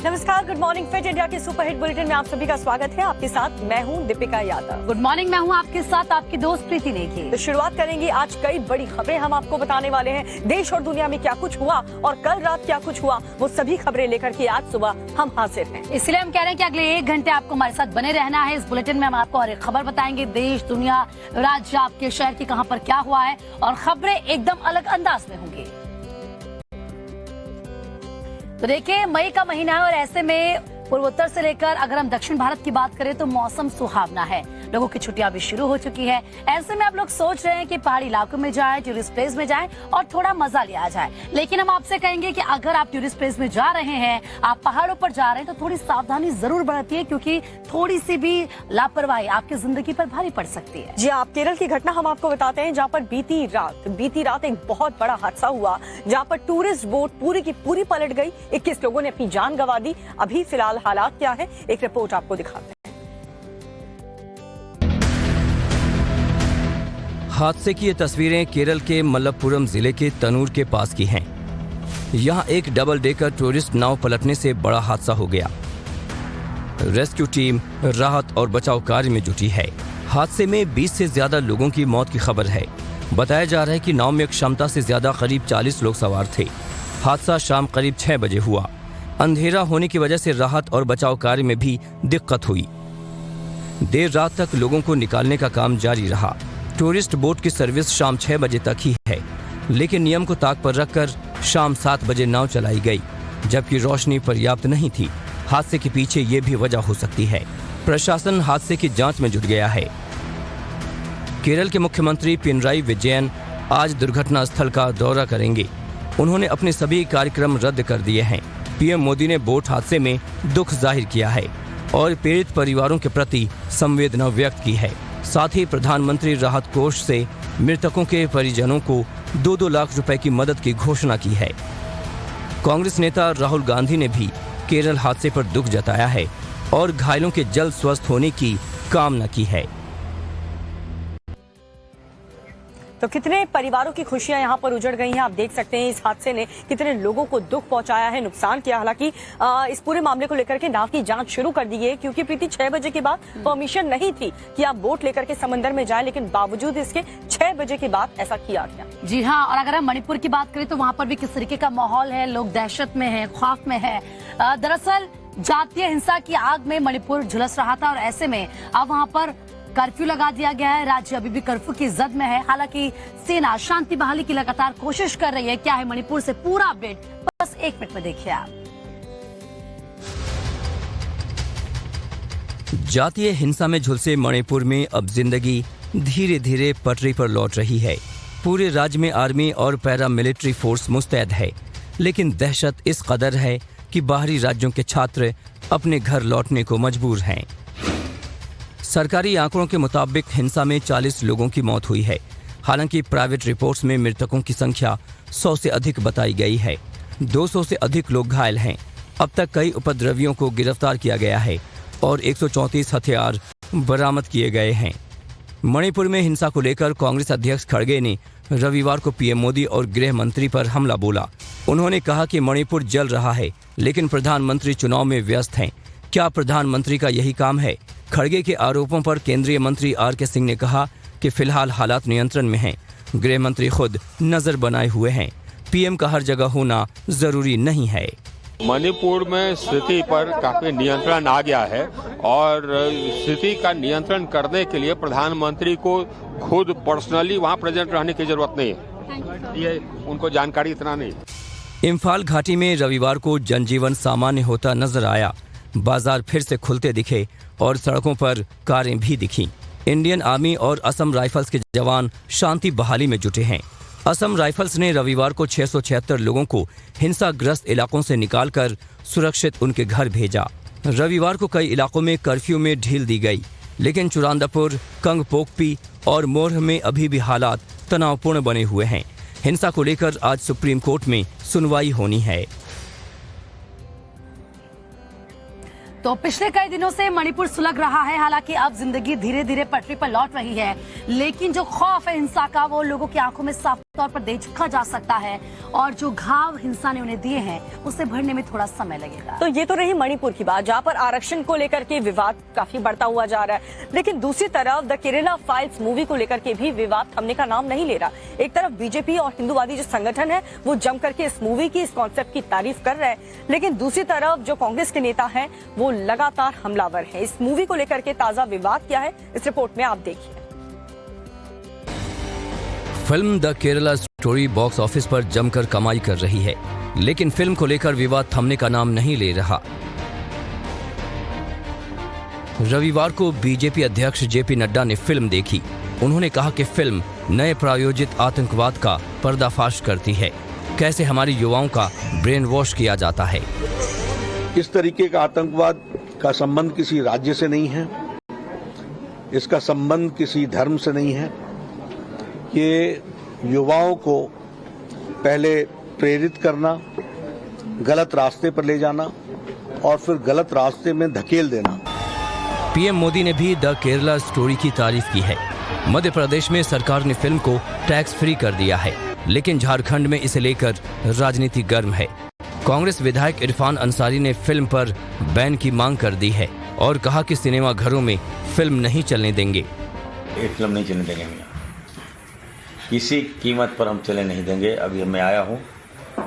नमस्कार, good morning. Fit India के superhit bulletin में आप सभी का स्वागत है। आपके साथ मैं हूं दीपिका यादव। गुड मॉर्निंग, मैं हूं आपके साथ आपकी दोस्त प्रीति नेगी। तो शुरुआत करेंगे। आज कई बड़ी खबरें हम आपको बताने वाले हैं। देश और दुनिया में क्या कुछ हुआ और कल रात क्या कुछ हुआ, वो सभी खबरें लेकर के आज सुबह हम हाजिर हैं। इसलिए हम कह रहे हैं कि अगले 1 घंटे आपको हमारे साथ बने रहना है। इस बुलेटिन में हम आपको हर एक खबर बताएंगे, देश, दुनिया, राज्य, आपके शहर की कहां पर क्या हुआ है, और खबरें एकदम अलग अंदाज में होंगी। तो देखिए, मई का महीना है और ऐसे में पूर्वोत्तर से लेकर अगर हम दक्षिण भारत की बात करें तो मौसम सुहावना है। लोगों की छुट्टियां भी शुरू हो चुकी है। ऐसे में आप लोग सोच रहे हैं कि पहाड़ी इलाकों में जाएं, टूरिस्ट प्लेस में जाएं और थोड़ा मजा लिया जाए। लेकिन हम आपसे कहेंगे कि अगर आप टूरिस्ट प्लेस में जा रहे हैं, आप पहाड़ों पर जा रहे हैं, तो थोड़ी सावधानी जरूर बरतिए, क्योंकि थोड़ी सी भी लापरवाही आपकी जिंदगी पर भारी पड़ सकती है। जी, आप केरल की घटना हम आपको बताते हैं, जहाँ पर बीती रात एक बहुत बड़ा हादसा हुआ, जहाँ पर टूरिस्ट बोट पूरी की पूरी पलट गई। 21 लोगों ने अपनी जान गंवा दी। अभी फिलहाल हालात क्या है, एक रिपोर्ट आपको दिखाते हैं। हादसे की ये तस्वीरें केरल के मलप्पुरम जिले के तनूर के पास की हैं। यहां एक डबल डेकर टूरिस्ट नाव पलटने से बड़ा हादसा हो गया। रेस्क्यू टीम राहत और बचाव कार्य में जुटी है। हादसे में 20 से ज्यादा लोगों की मौत की खबर है। बताया जा रहा है कि नाव में क्षमता से ज्यादा करीब 40 लोग सवार थे। हादसा शाम करीब 6 बजे हुआ। अंधेरा होने की वजह से राहत और बचाव कार्य में भी दिक्कत हुई। देर रात तक लोगों को निकालने का काम जारी रहा। टूरिस्ट बोट की सर्विस शाम 6 बजे तक ही है, लेकिन नियम को ताक पर रखकर शाम 7 बजे नाव चलाई गई, जबकि रोशनी पर्याप्त नहीं थी। हादसे के पीछे ये भी वजह हो सकती है। प्रशासन हादसे की जांच में जुट गया है। केरल के मुख्यमंत्री पिनराई विजयन आज दुर्घटना स्थल का दौरा करेंगे। उन्होंने अपने सभी कार्यक्रम रद्द कर दिए हैं। पीएम मोदी ने बोट हादसे में दुख जाहिर किया है और पीड़ित परिवारों के प्रति संवेदना व्यक्त की है। साथ ही प्रधानमंत्री राहत कोष से मृतकों के परिजनों को 2-2 लाख रुपए की मदद की घोषणा की है। कांग्रेस नेता राहुल गांधी ने भी केरल हादसे पर दुख जताया है और घायलों के जल्द स्वस्थ होने की कामना की है। तो कितने परिवारों की खुशियां यहाँ पर उजड़ गई हैं। आप देख सकते हैं इस हादसे ने कितने लोगों को दुख पहुंचाया है, नुकसान किया। हालांकि इस पूरे मामले को लेकर के नाव की जांच शुरू कर दी है, क्योंकि प्रीति 6 बजे के बाद परमिशन नहीं थी कि आप बोट लेकर के समंदर में जाएं, लेकिन बावजूद इसके 6 बजे के बाद ऐसा किया गया। जी हाँ, और अगर हम मणिपुर की बात करें तो वहाँ पर भी किस तरीके का माहौल है, लोग दहशत में है, खौफ में है। दरअसल जातीय हिंसा की आग में मणिपुर झुलस रहा था और ऐसे में अब वहाँ पर कर्फ्यू लगा दिया गया है। राज्य अभी भी कर्फ्यू की जद में है। हालांकि सेना शांति बहाली की लगातार कोशिश कर रही है। क्या है मणिपुर से पूरा अपडेट, बस 1 मिनट में देखिए आप। जातीय हिंसा में झुलसे मणिपुर में अब जिंदगी धीरे धीरे पटरी पर लौट रही है। पूरे राज्य में आर्मी और पैरामिलिट्री फोर्स मुस्तैद है, लेकिन दहशत इस कदर है कि बाहरी राज्यों के छात्र अपने घर लौटने को मजबूर हैं। सरकारी आंकड़ों के मुताबिक हिंसा में 40 लोगों की मौत हुई है। हालांकि प्राइवेट रिपोर्ट्स में मृतकों की संख्या 100 से अधिक बताई गई है। 200 से अधिक लोग घायल हैं। अब तक कई उपद्रवियों को गिरफ्तार किया गया है और 134 हथियार बरामद किए गए हैं। मणिपुर में हिंसा को लेकर कांग्रेस अध्यक्ष खड़गे ने रविवार को पीएम मोदी और गृह मंत्री पर हमला बोला। उन्होंने कहा कि मणिपुर जल रहा है, लेकिन प्रधानमंत्री चुनाव में व्यस्त हैं। क्या प्रधानमंत्री का यही काम है? खड़गे के आरोपों पर केंद्रीय मंत्री आर.के. सिंह ने कहा कि फिलहाल हालात नियंत्रण में हैं। गृह मंत्री खुद नजर बनाए हुए हैं। पीएम का हर जगह होना जरूरी नहीं है। मणिपुर में स्थिति पर काफी नियंत्रण आ गया है और स्थिति का नियंत्रण करने के लिए प्रधानमंत्री को खुद पर्सनली वहां प्रेजेंट रहने की जरूरत नहीं है। ये उनको जानकारी इतना नहीं। इम्फाल घाटी में रविवार को जनजीवन सामान्य होता नजर आया। बाजार फिर से खुलते दिखे और सड़कों पर कारें भी दिखीं। इंडियन आर्मी और असम राइफल्स के जवान शांति बहाली में जुटे हैं। असम राइफल्स ने रविवार को 676 लोगों को हिंसाग्रस्त इलाकों से निकालकर सुरक्षित उनके घर भेजा। रविवार को कई इलाकों में कर्फ्यू में ढील दी गई, लेकिन चुरांदापुर, कंगपोकपी और मोरह में अभी भी हालात तनावपूर्ण बने हुए हैं। हिंसा को लेकर आज सुप्रीम कोर्ट में सुनवाई होनी है। तो पिछले कई दिनों से मणिपुर सुलग रहा है। हालांकि अब जिंदगी धीरे धीरे पटरी पर लौट रही है, लेकिन जो खौफ है हिंसा का वो लोगों की आंखों में साफ तौर पर देखा जा सकता है, और जो घाव हिंसा ने उन्हें दिए हैं उसे भरने में थोड़ा समय लगेगा। तो ये तो रही मणिपुर की बात, जहां पर आरक्षण को लेकर के विवाद काफी बढ़ता हुआ जा रहा है, लेकिन दूसरी तरफ द केरला फाइल्स मूवी को लेकर के भी विवाद थमने का नाम नहीं ले रहा। एक तरफ बीजेपी और हिंदूवादी जो संगठन है वो जम करके इस मूवी की, इस कॉन्सेप्ट की तारीफ कर रहे हैं, लेकिन दूसरी तरफ जो कांग्रेस के नेता हैं वो लगातार हमलावर हैं। इस मूवी को लेकर के ताजा विवाद क्या है, इस रिपोर्ट में आप देखिए। Film the Kerala story box office पर जमकर कमाई कर रही है, लेकिन फिल्म को लेकर विवाद थमने का नाम नहीं ले रहा। रविवार को बीजेपी अध्यक्ष जेपी नड्डा ने फिल्म देखी। उन्होंने कहा कि फिल्म नए प्रायोजित आतंकवाद का पर्दाफाश करती है, कैसे हमारे युवाओं का ब्रेन वॉश किया जाता है। इस तरीके का आतंकवाद का संबंध किसी राज्य से नहीं है, इसका संबंध किसी धर्म से नहीं है। ये युवाओं को पहले प्रेरित करना, गलत रास्ते पर ले जाना और फिर गलत रास्ते में धकेल देना। पीएम मोदी ने भी द केरला स्टोरी की तारीफ की है। मध्य प्रदेश में सरकार ने फिल्म को टैक्स फ्री कर दिया है, लेकिन झारखंड में इसे लेकर राजनीति गर्म है। कांग्रेस विधायक इरफान अंसारी ने फिल्म पर बैन की मांग कर दी है और कहा कि सिनेमा घरों में फिल्म नहीं चलने देंगे। ये फिल्म नहीं चलने देंगे, किसी कीमत पर हम चले नहीं देंगे। अभी मैं आया हूँ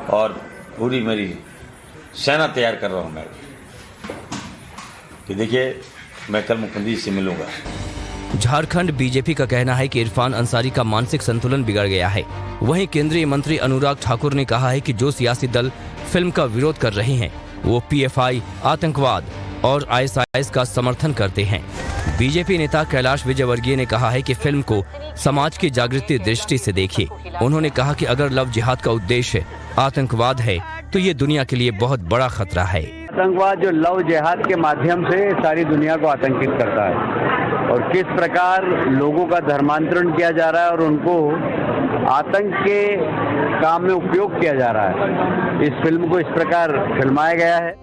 और पूरी मेरी सेना तैयार कर रहा हूँ मैं कि देखिए मैं कल मुख्यमंत्री से मिलूंगा। झारखंड बीजेपी का कहना है कि इरफान अंसारी का मानसिक संतुलन बिगड़ गया है। वहीं केंद्रीय मंत्री अनुराग ठाकुर ने कहा है कि जो सियासी दल फिल्म का विरोध कर रहे हैं वो पीएफआई, आतंकवाद और आईएसआईएस का समर्थन करते हैं। बीजेपी नेता कैलाश विजयवर्गीय ने कहा है कि फिल्म को समाज की जागृति दृष्टि से देखिए। उन्होंने कहा कि अगर लव जिहाद का उद्देश्य आतंकवाद है तो ये दुनिया के लिए बहुत बड़ा खतरा है। आतंकवाद जो लव जिहाद के माध्यम से सारी दुनिया को आतंकित करता है, और किस प्रकार लोगों का धर्मांतरण किया जा रहा है और उनको आतंक के काम में उपयोग किया जा रहा है, इस फिल्म को इस प्रकार फिल्माया गया है।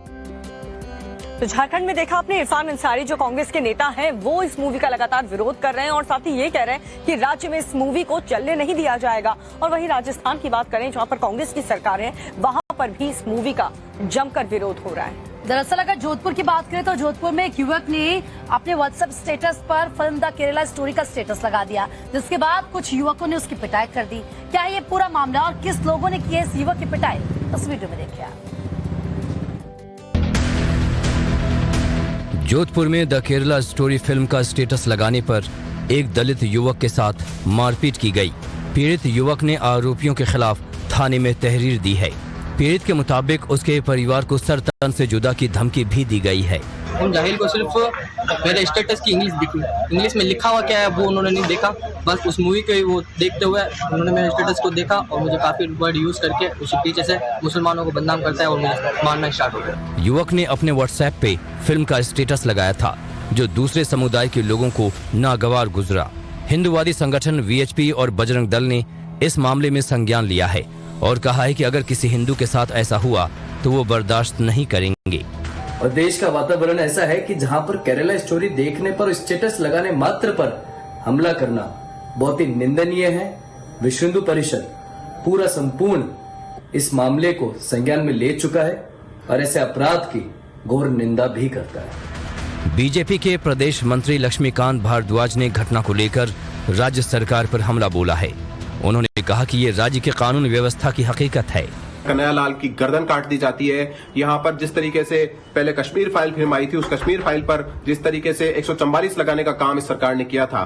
तो झारखंड में देखा आपने, इरफान अंसारी जो कांग्रेस के नेता हैं वो इस मूवी का लगातार विरोध कर रहे हैं और साथ ही ये कह रहे हैं कि राज्य में इस मूवी को चलने नहीं दिया जाएगा। और वहीं राजस्थान की बात करें जहां पर कांग्रेस की सरकार है, वहां पर भी इस मूवी का जमकर विरोध हो रहा है। दरअसल अगर जोधपुर की बात करें तो जोधपुर में एक युवक ने अपने व्हाट्सएप स्टेटस पर फिल्म द केरला स्टोरी का स्टेटस लगा दिया, जिसके बाद कुछ युवकों ने उसकी पिटाई कर दी। क्या है ये पूरा मामला और किस लोगों ने की है इस युवक की पिटाई, उस वीडियो में देखिए आप। जोधपुर में द केरला स्टोरी फिल्म का स्टेटस लगाने पर एक दलित युवक के साथ मारपीट की गई। पीड़ित युवक ने आरोपियों के खिलाफ थाने में तहरीर दी है। पीड़ित के मुताबिक उसके परिवार को सर तन से जुदा की धमकी भी दी गई है। उन जाहिल को सिर्फ मेरे स्टेटस की इंग्लिश दिखी, इंग्लिश में लिखा हुआ क्या है वो उन्होंने नहीं देखा, बस उस मूवी को वो देखते हुए उन्होंने मेरे स्टेटस को देखा और मुझे काफी वर्ड यूज करके उसी पीछे से मुसलमानों को बदनाम करता है और मुझे मारना स्टार्ट हो गया। युवक ने अपने व्हाट्सएप पे फिल्म का स्टेटस लगाया था, जो दूसरे समुदाय के लोगों को नागवार गुजरा। हिंदूवादी संगठन वीएचपी और बजरंग दल ने इस मामले में संज्ञान लिया है और कहा है कि अगर किसी हिंदू के साथ ऐसा हुआ तो वो बर्दाश्त नहीं करेंगे। और देश का वातावरण ऐसा है कि जहां पर केरला स्टोरी देखने पर स्टेटस लगाने मात्र पर हमला करना बहुत ही निंदनीय है। विश्व हिंदू परिषद पूरा संपूर्ण इस मामले को संज्ञान में ले चुका है और ऐसे अपराध की घोर निंदा भी करता है। बीजेपी के प्रदेश मंत्री लक्ष्मीकांत भारद्वाज ने घटना को लेकर राज्य सरकार पर हमला बोला है। उन्होंने कहा कि ये राज्य के कानून व्यवस्था की हकीकत है। कन्हैयालाल की गर्दन काट दी जाती है। यहाँ पर जिस तरीके से पहले कश्मीर फाइल फिल्म आई थी, उस कश्मीर फाइल पर जिस तरीके से 144 लगाने का काम इस सरकार ने किया था,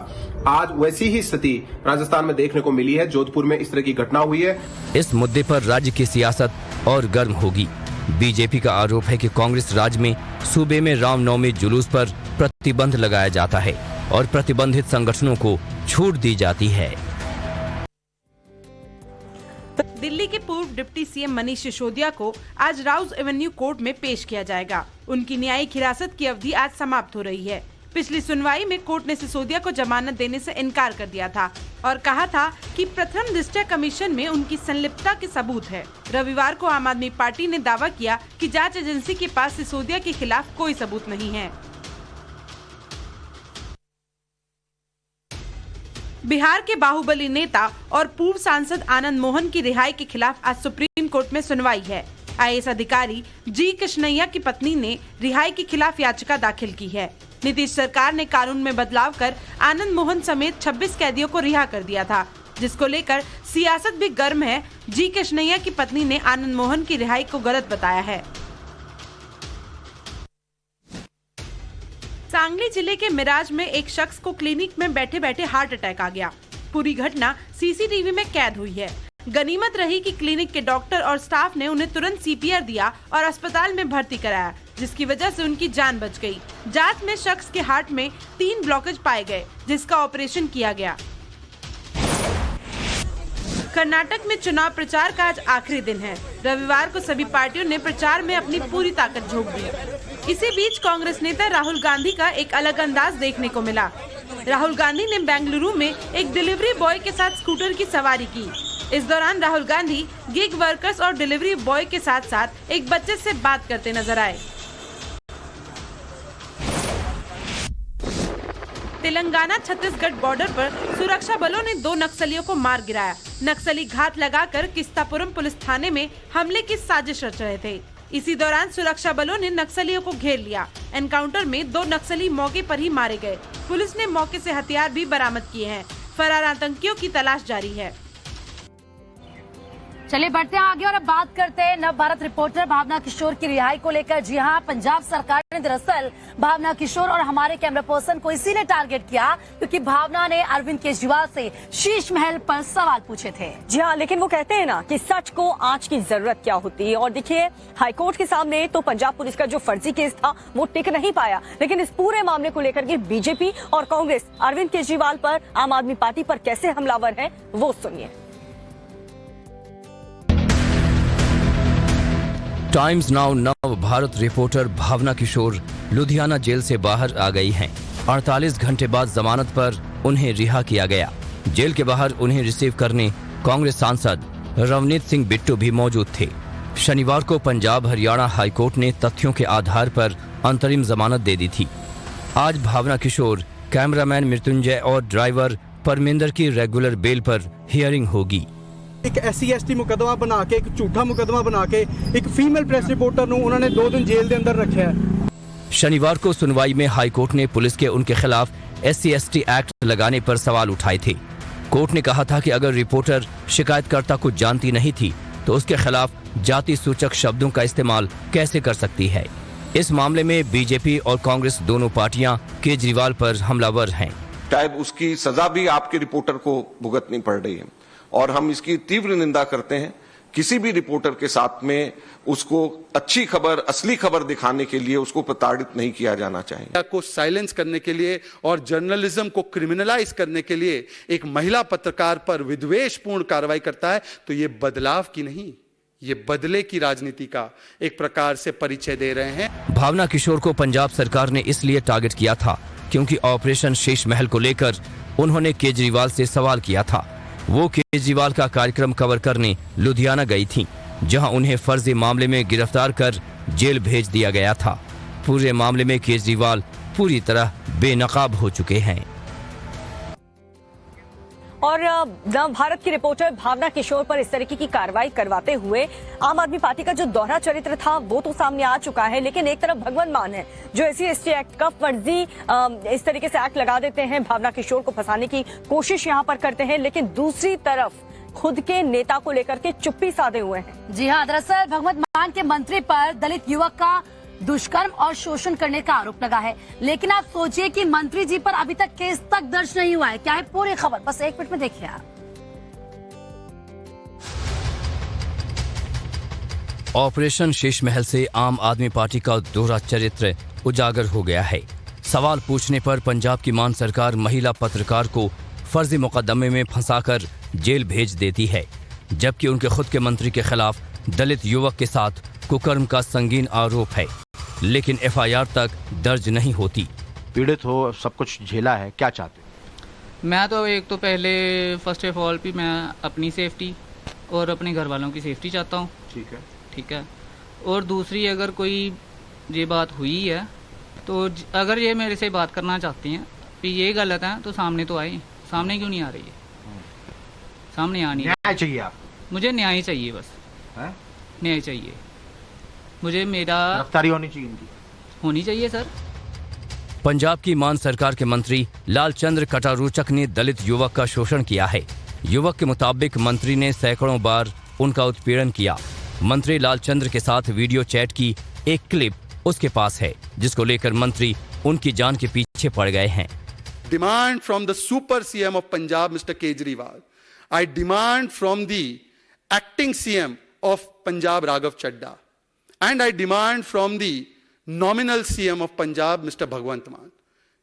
आज वैसी ही स्थिति राजस्थान में देखने को मिली है। जोधपुर में इस तरह की घटना हुई है। इस मुद्दे पर राज्य की सियासत और गर्म होगी। बीजेपी का आरोप है कि कांग्रेस राज्य में सूबे में रामनवमी जुलूस पर प्रतिबंध लगाया जाता है और प्रतिबंधित संगठनों को छूट दी जाती है। दिल्ली के पूर्व डिप्टी सीएम मनीष सिसोदिया को आज राउज एवेन्यू कोर्ट में पेश किया जाएगा। उनकी न्यायिक हिरासत की अवधि आज समाप्त हो रही है। पिछली सुनवाई में कोर्ट ने सिसोदिया को जमानत देने से इनकार कर दिया था और कहा था कि प्रथम दृष्टया कमीशन में उनकी संलिप्तता के सबूत है। रविवार को आम आदमी पार्टी ने दावा किया कि जांच एजेंसी के पास सिसोदिया के खिलाफ कोई सबूत नहीं है। बिहार के बाहुबली नेता और पूर्व सांसद आनंद मोहन की रिहाई के खिलाफ आज सुप्रीम कोर्ट में सुनवाई है। आईएएस अधिकारी जी कृष्णैया की पत्नी ने रिहाई के खिलाफ याचिका दाखिल की है। नीतीश सरकार ने कानून में बदलाव कर आनंद मोहन समेत 26 कैदियों को रिहा कर दिया था, जिसको लेकर सियासत भी गर्म है। जी कृष्णैया की पत्नी ने आनंद मोहन की रिहाई को गलत बताया है। सांगली जिले के मिराज में एक शख्स को क्लिनिक में बैठे बैठे हार्ट अटैक आ गया। पूरी घटना सीसीटीवी में कैद हुई है। गनीमत रही कि क्लिनिक के डॉक्टर और स्टाफ ने उन्हें तुरंत सीपीआर दिया और अस्पताल में भर्ती कराया, जिसकी वजह से उनकी जान बच गई। जांच में शख्स के हार्ट में 3 ब्लॉकेज पाए गए, जिसका ऑपरेशन किया गया। कर्नाटक में चुनाव प्रचार का आज आखिरी दिन है। रविवार को सभी पार्टियों ने प्रचार में अपनी पूरी ताकत झोंक दी। इसी बीच कांग्रेस नेता राहुल गांधी का एक अलग अंदाज देखने को मिला। राहुल गांधी ने बेंगलुरु में एक डिलीवरी बॉय के साथ स्कूटर की सवारी की। इस दौरान राहुल गांधी गिग वर्कर्स और डिलीवरी बॉय के साथ साथ एक बच्चे से बात करते नजर आए। तेलंगाना छत्तीसगढ़ बॉर्डर पर सुरक्षा बलों ने 2 नक्सलियों को मार गिराया। नक्सली घात लगाकर किस्तापुरम पुलिस थाने में हमले की साजिश रच रहे थे। इसी दौरान सुरक्षा बलों ने नक्सलियों को घेर लिया। एनकाउंटर में 2 नक्सली मौके पर ही मारे गए। पुलिस ने मौके से हथियार भी बरामद किए हैं। फरार आतंकियों की तलाश जारी है। चलिए बढ़ते हैं आगे और अब बात करते हैं नव भारत रिपोर्टर भावना किशोर की रिहाई को लेकर। जी हां, पंजाब सरकार ने दरअसल भावना किशोर और हमारे कैमरा पर्सन को इसीलिए टारगेट किया क्योंकि भावना ने अरविंद केजरीवाल से शीश महल पर सवाल पूछे थे। जी हाँ, लेकिन वो कहते हैं ना कि सच को आंच की जरूरत क्या होती है। और देखिए, हाईकोर्ट के सामने तो पंजाब पुलिस का जो फर्जी केस था वो टिक नहीं पाया, लेकिन इस पूरे मामले को लेकर के बीजेपी और कांग्रेस अरविंद केजरीवाल पर, आम आदमी पार्टी पर कैसे हमलावर है वो सुनिए। टाइम्स नाउ नव भारत रिपोर्टर भावना किशोर लुधियाना जेल से बाहर आ गई हैं। 48 घंटे बाद जमानत पर उन्हें रिहा किया गया। जेल के बाहर उन्हें रिसीव करने कांग्रेस सांसद रवनीत सिंह बिट्टू भी मौजूद थे। शनिवार को पंजाब हरियाणा हाईकोर्ट ने तथ्यों के आधार पर अंतरिम जमानत दे दी थी। आज भावना किशोर, कैमरामैन मृत्युंजय और ड्राइवर परमिंदर की रेगुलर बेल पर हियरिंग होगी। एक SC/ST मुकदमा बना के, एक झूठा मुकदमा बना के एक फीमेल प्रेस रिपोर्टर ਨੂੰ ਉਹਨਾਂ ਨੇ 2 दिन जेल ਦੇ अंदर रखा है। शनिवार को सुनवाई में हाईकोर्ट ने पुलिस के उनके खिलाफ SC/ST एक्ट लगाने पर सवाल उठाए थे। कोर्ट ने कहा था कि अगर रिपोर्टर शिकायतकर्ता को जानती नहीं थी तो उसके खिलाफ जाति सूचक शब्दों का इस्तेमाल कैसे कर सकती है। इस मामले में बीजेपी और कांग्रेस दोनों पार्टियां केजरीवाल पर हमलावर हैं। शायद उसकी सजा भी आपके रिपोर्टर को भुगतनी पड़ रही है और हम इसकी तीव्र निंदा करते हैं। किसी भी रिपोर्टर के साथ में उसको अच्छी खबर, असली खबर दिखाने के लिए उसको प्रताड़ित नहीं किया जाना चाहिए। को साइलेंस करने के लिए और जर्नलिज्म को क्रिमिनलाइज करने के लिए एक महिला पत्रकार पर विद्वेषपूर्ण कार्रवाई करता है तो ये बदलाव की नहीं, ये बदले की राजनीति का एक प्रकार से परिचय दे रहे हैं। भावना किशोर को पंजाब सरकार ने इसलिए टारगेट किया था क्योंकि ऑपरेशन शीश महल को लेकर उन्होंने केजरीवाल से सवाल किया था। वो केजरीवाल का कार्यक्रम कवर करने लुधियाना गई थीं, जहां उन्हें फर्जी मामले में गिरफ्तार कर जेल भेज दिया गया था। पूरे मामले में केजरीवाल पूरी तरह बेनकाब हो चुके हैं। और नव भारत की रिपोर्टर भावना किशोर पर इस तरीके की कार्रवाई करवाते हुए आम आदमी पार्टी का जो दोहरा चरित्र था वो तो सामने आ चुका है, लेकिन एक तरफ भगवंत मान है जो SC/ST एक्ट का फर्जी इस तरीके से एक्ट लगा देते हैं, भावना किशोर को फंसाने की कोशिश यहाँ पर करते हैं, लेकिन दूसरी तरफ खुद के नेता को लेकर के चुप्पी साधे हुए हैं। जी हाँ, दरअसल भगवंत मान के मंत्री पर दलित युवक का दुष्कर्म और शोषण करने का आरोप लगा है, लेकिन आप सोचिए कि मंत्री जी पर अभी तक केस तक दर्ज नहीं हुआ है। क्या है पूरी खबर, बस 1 मिनट में देखिए आप। ऑपरेशन शीश महल से आम आदमी पार्टी का दोहरा चरित्र उजागर हो गया है। सवाल पूछने पर पंजाब की मान सरकार महिला पत्रकार को फर्जी मुकदमे में फंसाकर जेल भेज देती है, जबकि उनके खुद के मंत्री के खिलाफ दलित युवक के साथ कुकर्म का संगीन आरोप है, लेकिन FIR तक दर्ज नहीं होती। पीड़ित हो, सब कुछ झेला है, क्या चाहते हो? मैं तो एक तो पहले फर्स्ट ऑफ ऑल भी मैं अपनी सेफ्टी और अपने घर वालों की सेफ्टी चाहता हूँ। ठीक है। और दूसरी, अगर कोई ये बात हुई है तो अगर ये मेरे से बात करना चाहते हैं कि ये गलत है तो सामने तो आए। सामने क्यों नहीं आ रही है? सामने आनी न्याय चाहिए आप? मुझे न्याय चाहिए, बस न्याय चाहिए मुझे। मेरा गिरफ्तारी होनी चाहिए इनकी। होनी चाहिए सर। पंजाब की मान सरकार के मंत्री लालचंद्र कटारूचक ने दलित युवक का शोषण किया है। युवक के मुताबिक मंत्री ने सैकड़ों बार उनका उत्पीड़न किया। मंत्री लालचंद्र के साथ वीडियो चैट की एक क्लिप उसके पास है, जिसको लेकर मंत्री उनकी जान के पीछे पड़ गए हैं। Demand from the super CM of Punjab, Mr. Kejriwal. I demand from the acting CM of Punjab, Raghav Chadha. And I demand from the nominal CM of Punjab, Mr. Bhagwant Mann.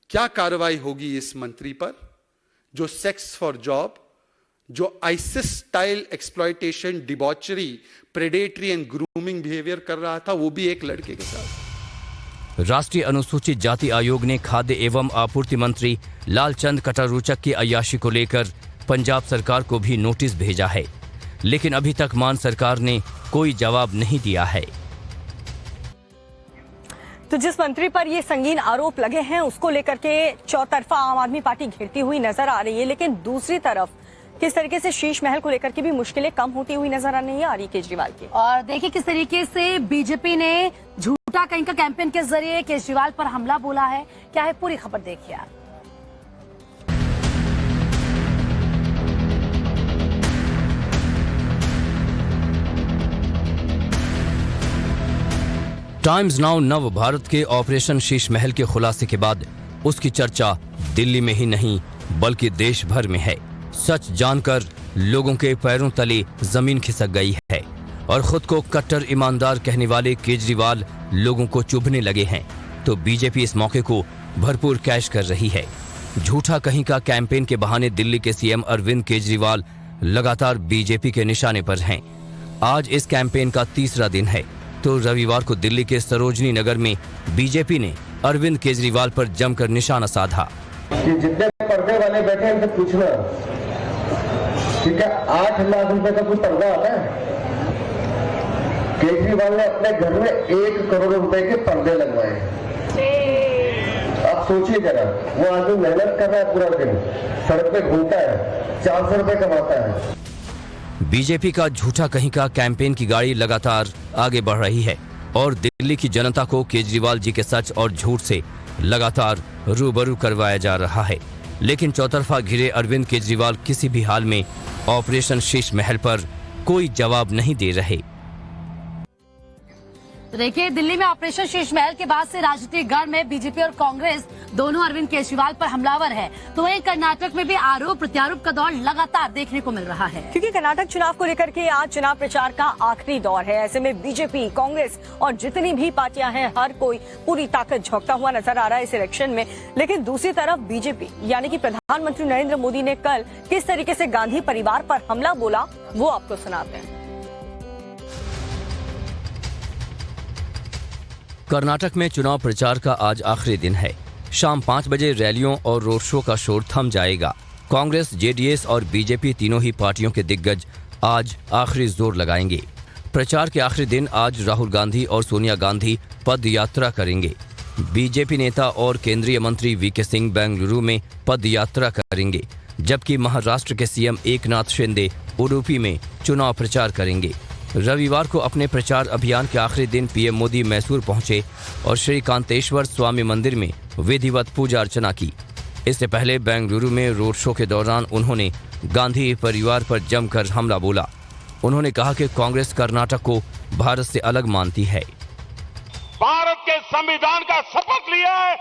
क्या कार्रवाई होगी इस मंत्री पर जो sex for job, जो ISIS style exploitation, debauchery, predatory and grooming behaviour कर रहा था, वो भी एक लड़के के साथ। राष्ट्रीय अनुसूचित जाति आयोग ने खाद्य एवं आपूर्ति मंत्री लालचंद कटारूचक की अय्याशी को लेकर पंजाब सरकार को भी नोटिस भेजा है, लेकिन अभी तक मान सरकार ने कोई जवाब नहीं दिया है। तो जिस मंत्री पर ये संगीन आरोप लगे हैं उसको लेकर के चौतरफा आम आदमी पार्टी घेरती हुई नजर आ रही है, लेकिन दूसरी तरफ किस तरीके से शीश महल को लेकर के भी मुश्किलें कम होती हुई नजर नहीं आ रही केजरीवाल की। और देखिए किस तरीके से बीजेपी ने झूठा कहीं का कैंपेन के जरिए केजरीवाल पर हमला बोला है। क्या है पूरी खबर देखिए आप। टाइम्स नाउ नव भारत के ऑपरेशन शीश महल के खुलासे के बाद उसकी चर्चा दिल्ली में ही नहीं बल्कि देश भर में है। सच जानकर लोगों के पैरों तले जमीन खिसक गई है और खुद को कट्टर ईमानदार कहने वाले केजरीवाल लोगों को चुभने लगे हैं। तो बीजेपी इस मौके को भरपूर कैश कर रही है। झूठा कहीं का कैंपेन के बहाने दिल्ली के सीएम अरविंद केजरीवाल लगातार बीजेपी के निशाने पर हैं। आज इस कैंपेन का तीसरा दिन है, तो रविवार को दिल्ली के सरोजनी नगर में बीजेपी ने अरविंद केजरीवाल पर जमकर निशाना साधा। कि जितने पर्दे वाले बैठे हैं उनसे पूछना, ठीक है, 8 लाख रुपए का कोई पर्दा आता है? केजरीवाल ने अपने घर में 1 करोड़ रुपए के पर्दे लगवाए। आप सोचिए जरा, वो आदमी मेहनत कर रहा है पूरा दिन, सड़क पे घूमता है, 400 रुपए कमाता है। बीजेपी का झूठा कहीं का कैंपेन की गाड़ी लगातार आगे बढ़ रही है और दिल्ली की जनता को केजरीवाल जी के सच और झूठ से लगातार रूबरू करवाया जा रहा है। लेकिन चौतरफा घिरे अरविंद केजरीवाल किसी भी हाल में ऑपरेशन शीश महल पर कोई जवाब नहीं दे रहे। तो देखिए दिल्ली में ऑपरेशन शीश महल के बाद से राजनीतिक गढ़ में बीजेपी और कांग्रेस दोनों अरविंद केजरीवाल पर हमलावर है। तो वहीं कर्नाटक में भी आरोप प्रत्यारोप का दौर लगातार देखने को मिल रहा है, क्योंकि कर्नाटक चुनाव को लेकर के आज चुनाव प्रचार का आखिरी दौर है। ऐसे में बीजेपी, कांग्रेस और जितनी भी पार्टियां हैं, हर कोई पूरी ताकत झोंकता हुआ नजर आ रहा है इस इलेक्शन में। लेकिन दूसरी तरफ बीजेपी यानी कि प्रधानमंत्री नरेंद्र मोदी ने कल किस तरीके से गांधी परिवार पर हमला बोला, वो आपको सुनाते हैं। कर्नाटक में चुनाव प्रचार का आज आखिरी दिन है। शाम 5 बजे रैलियों और रोड शो का शोर थम जाएगा। कांग्रेस, जेडीएस और बीजेपी तीनों ही पार्टियों के दिग्गज आज आखिरी जोर लगाएंगे। प्रचार के आखिरी दिन आज राहुल गांधी और सोनिया गांधी पद यात्रा करेंगे। बीजेपी नेता और केंद्रीय मंत्री वीके सिंह बेंगलुरु में पद यात्रा करेंगे, जबकि महाराष्ट्र के सीएम एकनाथ शिंदे उडुपी में चुनाव प्रचार करेंगे। रविवार को अपने प्रचार अभियान के आखिरी दिन पीएम मोदी मैसूर पहुंचे और श्री कांतेश्वर स्वामी मंदिर में विधिवत पूजा अर्चना की। इससे पहले बेंगलुरु में रोड शो के दौरान उन्होंने गांधी परिवार पर जमकर हमला बोला। उन्होंने कहा कि कांग्रेस कर्नाटक को भारत से अलग मानती है। भारत के संविधान का शपथ लिया है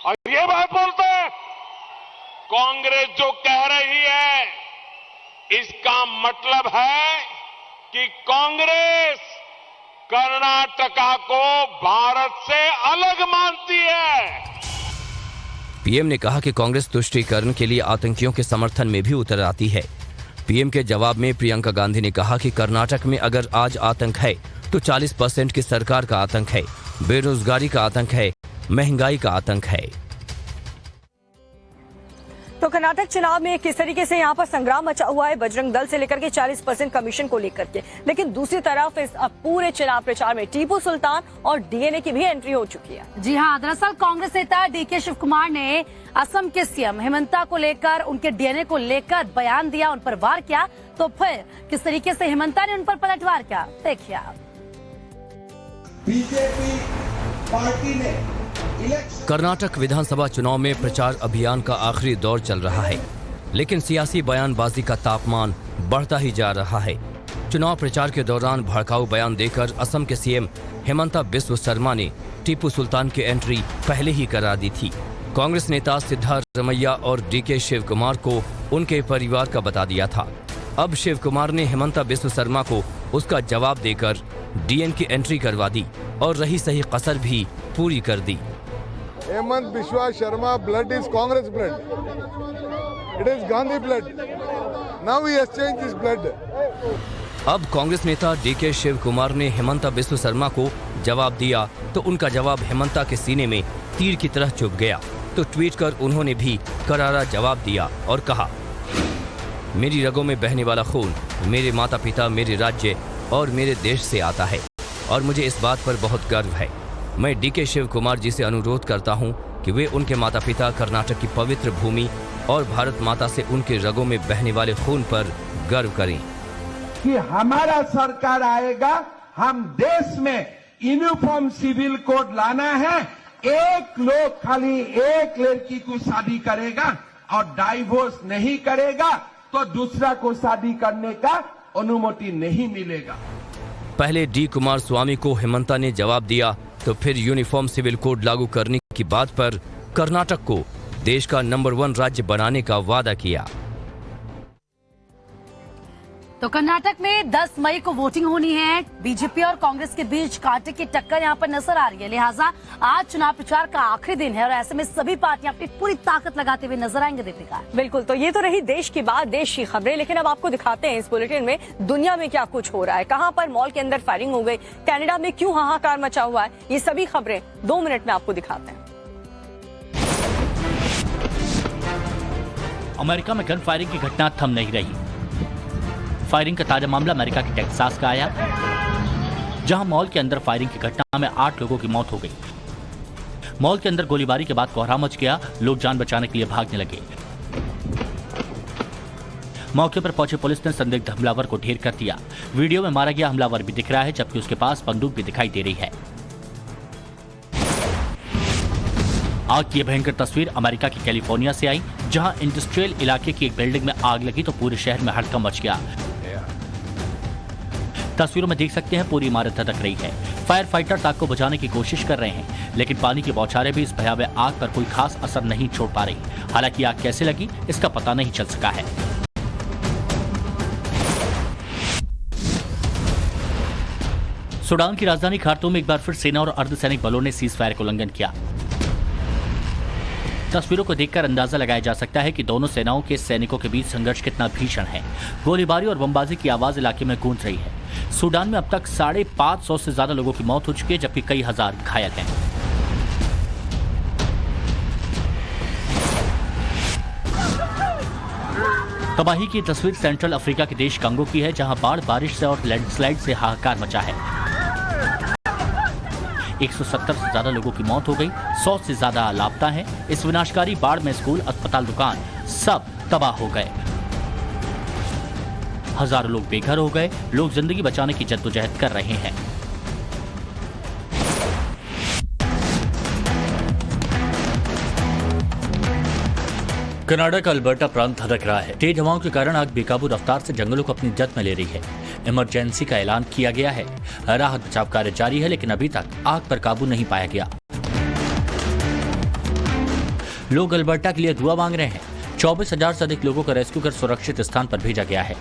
और ये बात बोलते हैं। कांग्रेस जो कह रही है इसका मतलब है कि कांग्रेस कर्नाटका को भारत से अलग मानती है। पीएम ने कहा कि कांग्रेस तुष्टीकरण के लिए आतंकियों के समर्थन में भी उतर आती है। पीएम के जवाब में प्रियंका गांधी ने कहा कि कर्नाटक में अगर आज आतंक है तो 40% की सरकार का आतंक है, बेरोजगारी का आतंक है, महंगाई का आतंक है। तो कर्नाटक चुनाव में किस तरीके से यहाँ पर संग्राम मचा हुआ है बजरंग दल से लेकर के 40% कमीशन को लेकर के, लेकिन दूसरी तरफ इस अब पूरे चुनाव प्रचार में टीपू सुल्तान और डीएनए की भी एंट्री हो चुकी है। जी हाँ, दरअसल कांग्रेस नेता डीके शिव कुमार ने असम के सीएम हेमंता को लेकर, उनके डीएनए को लेकर बयान दिया, उन पर वार किया। तो फिर किस तरीके से हेमंता ने उन पर पलटवार किया, देखिए आप। बीजेपी पार्टी ने कर्नाटक विधानसभा चुनाव में प्रचार अभियान का आखिरी दौर चल रहा है, लेकिन सियासी बयानबाजी का तापमान बढ़ता ही जा रहा है। चुनाव प्रचार के दौरान भड़काऊ बयान देकर असम के सीएम हेमंता बिस्व शर्मा ने टीपू सुल्तान की एंट्री पहले ही करा दी थी। कांग्रेस नेता सिद्धारमैया और डीके शिव कुमार को उनके परिवार का बता दिया था। अब शिव कुमार ने हेमंता बिस्व शर्मा को उसका जवाब देकर डीएन की एंट्री करवा दी और रही सही कसर भी पूरी कर दी। Hemant Biswa Sharma blood is Congress blood. It is Gandhi blood. Now he has changed his blood. अब कांग्रेस नेता डीके शिव कुमार ने हेमंता बिस्व शर्मा को जवाब दिया तो उनका जवाब हेमंता के सीने में तीर की तरह चुभ गया। तो ट्वीट कर उन्होंने भी करारा जवाब दिया और कहा, मेरी रगों में बहने वाला खून मेरे माता पिता, मेरे राज्य और मेरे देश से आता है और मुझे इस बात पर बहुत गर्व है। मैं डीके शिव कुमार जी से अनुरोध करता हूं कि वे उनके माता पिता, कर्नाटक की पवित्र भूमि और भारत माता से उनके रगों में बहने वाले खून पर गर्व करें कि हमारा सरकार आएगा, हम देश में यूनिफॉर्म सिविल कोड लाना है। एक लोग खाली एक लड़की को शादी करेगा और डाइवोर्स नहीं करेगा तो दूसरा को शादी करने का अनुमति नहीं मिलेगा। पहले डी कुमार स्वामी को हेमंता ने जवाब दिया तो फिर यूनिफॉर्म सिविल कोड लागू करने की बात पर कर्नाटक को देश का नंबर 1 राज्य बनाने का वादा किया। तो कर्नाटक में 10 मई को वोटिंग होनी है। बीजेपी और कांग्रेस के बीच कांटे की टक्कर यहाँ पर नजर आ रही है, लिहाजा आज चुनाव प्रचार का आखिरी दिन है और ऐसे में सभी पार्टियां अपनी पूरी ताकत लगाते हुए नजर आएंगे। दीपिका, बिल्कुल, तो ये तो रही देश की बात, देश की खबरें, लेकिन अब आपको दिखाते हैं इस बुलेटिन में दुनिया में क्या कुछ हो रहा है। कहाँ पर मॉल के अंदर फायरिंग हो गई, कनाडा में क्यों हाहाकार मचा हुआ है, ये सभी खबरें 2 मिनट में आपको दिखाते हैं। अमेरिका में गन फायरिंग की घटना थम नहीं रही। फायरिंग का ताजा मामला अमेरिका के टेक्सास का आया, जहां मॉल के अंदर फायरिंग की घटना में 8 लोगों की मौत हो गई। मॉल के अंदर गोलीबारी के बाद कोहराम मच गया, लोग जान बचाने के लिए भागने लगे। मौके पर पहुंचे पुलिस ने संदिग्ध हमलावर को ढेर कर दिया। वीडियो में मारा गया हमलावर भी दिख रहा है, जबकि उसके पास बंदूक भी दिखाई दे रही है। आग की भयंकर तस्वीर अमेरिका की कैलिफोर्निया से आई, जहां इंडस्ट्रियल इलाके की एक बिल्डिंग में आग लगी तो पूरे शहर में हड़कंप मच गया। तस्वीरों में देख सकते हैं पूरी इमारत धधक रही है। फायर फाइटर्स आग को बुझाने की कोशिश कर रहे हैं, लेकिन पानी की बौछारें भी इस भयावह आग पर कोई खास असर नहीं छोड़ पा रही। हालांकि आग कैसे लगी इसका पता नहीं चल सका है। सूडान की राजधानी खार्तूम में एक बार फिर सेना और अर्धसैनिक बलों ने सीज फायर का उल्लंघन किया। तस्वीरों को देखकर अंदाजा लगाया जा सकता है कि दोनों सेनाओं के सैनिकों के बीच संघर्ष कितना भीषण है। गोलीबारी और बमबाजी की आवाज इलाके में गूंज रही है। सूडान में अब तक 550 से ज्यादा लोगों की मौत हो चुकी है, जबकि कई हजार घायल हैं। तबाही की तस्वीर सेंट्रल अफ्रीका के देश कंगो की है, जहां बाढ़, बारिश से और लैंडस्लाइड से हाहाकार मचा है। 170 से ज्यादा लोगों की मौत हो गई, 100 से ज्यादा लापता हैं। इस विनाशकारी बाढ़ में स्कूल, अस्पताल, दुकान सब तबाह हो गए। हजारों लोग बेघर हो गए। लोग जिंदगी बचाने की जद्दोजहद कर रहे हैं। कनाडा का अल्बर्टा प्रांत धधक रहा है। तेज हवाओं के कारण आग बेकाबू रफ्तार से जंगलों को अपनी जद में ले रही है। इमरजेंसी का ऐलान किया गया है। राहत बचाव कार्य जारी है, लेकिन अभी तक आग पर काबू नहीं पाया गया। लोग अल्बर्टा के लिए दुआ मांग रहे हैं। 24,000 से अधिक लोगों को रेस्क्यू कर सुरक्षित स्थान पर भेजा गया है।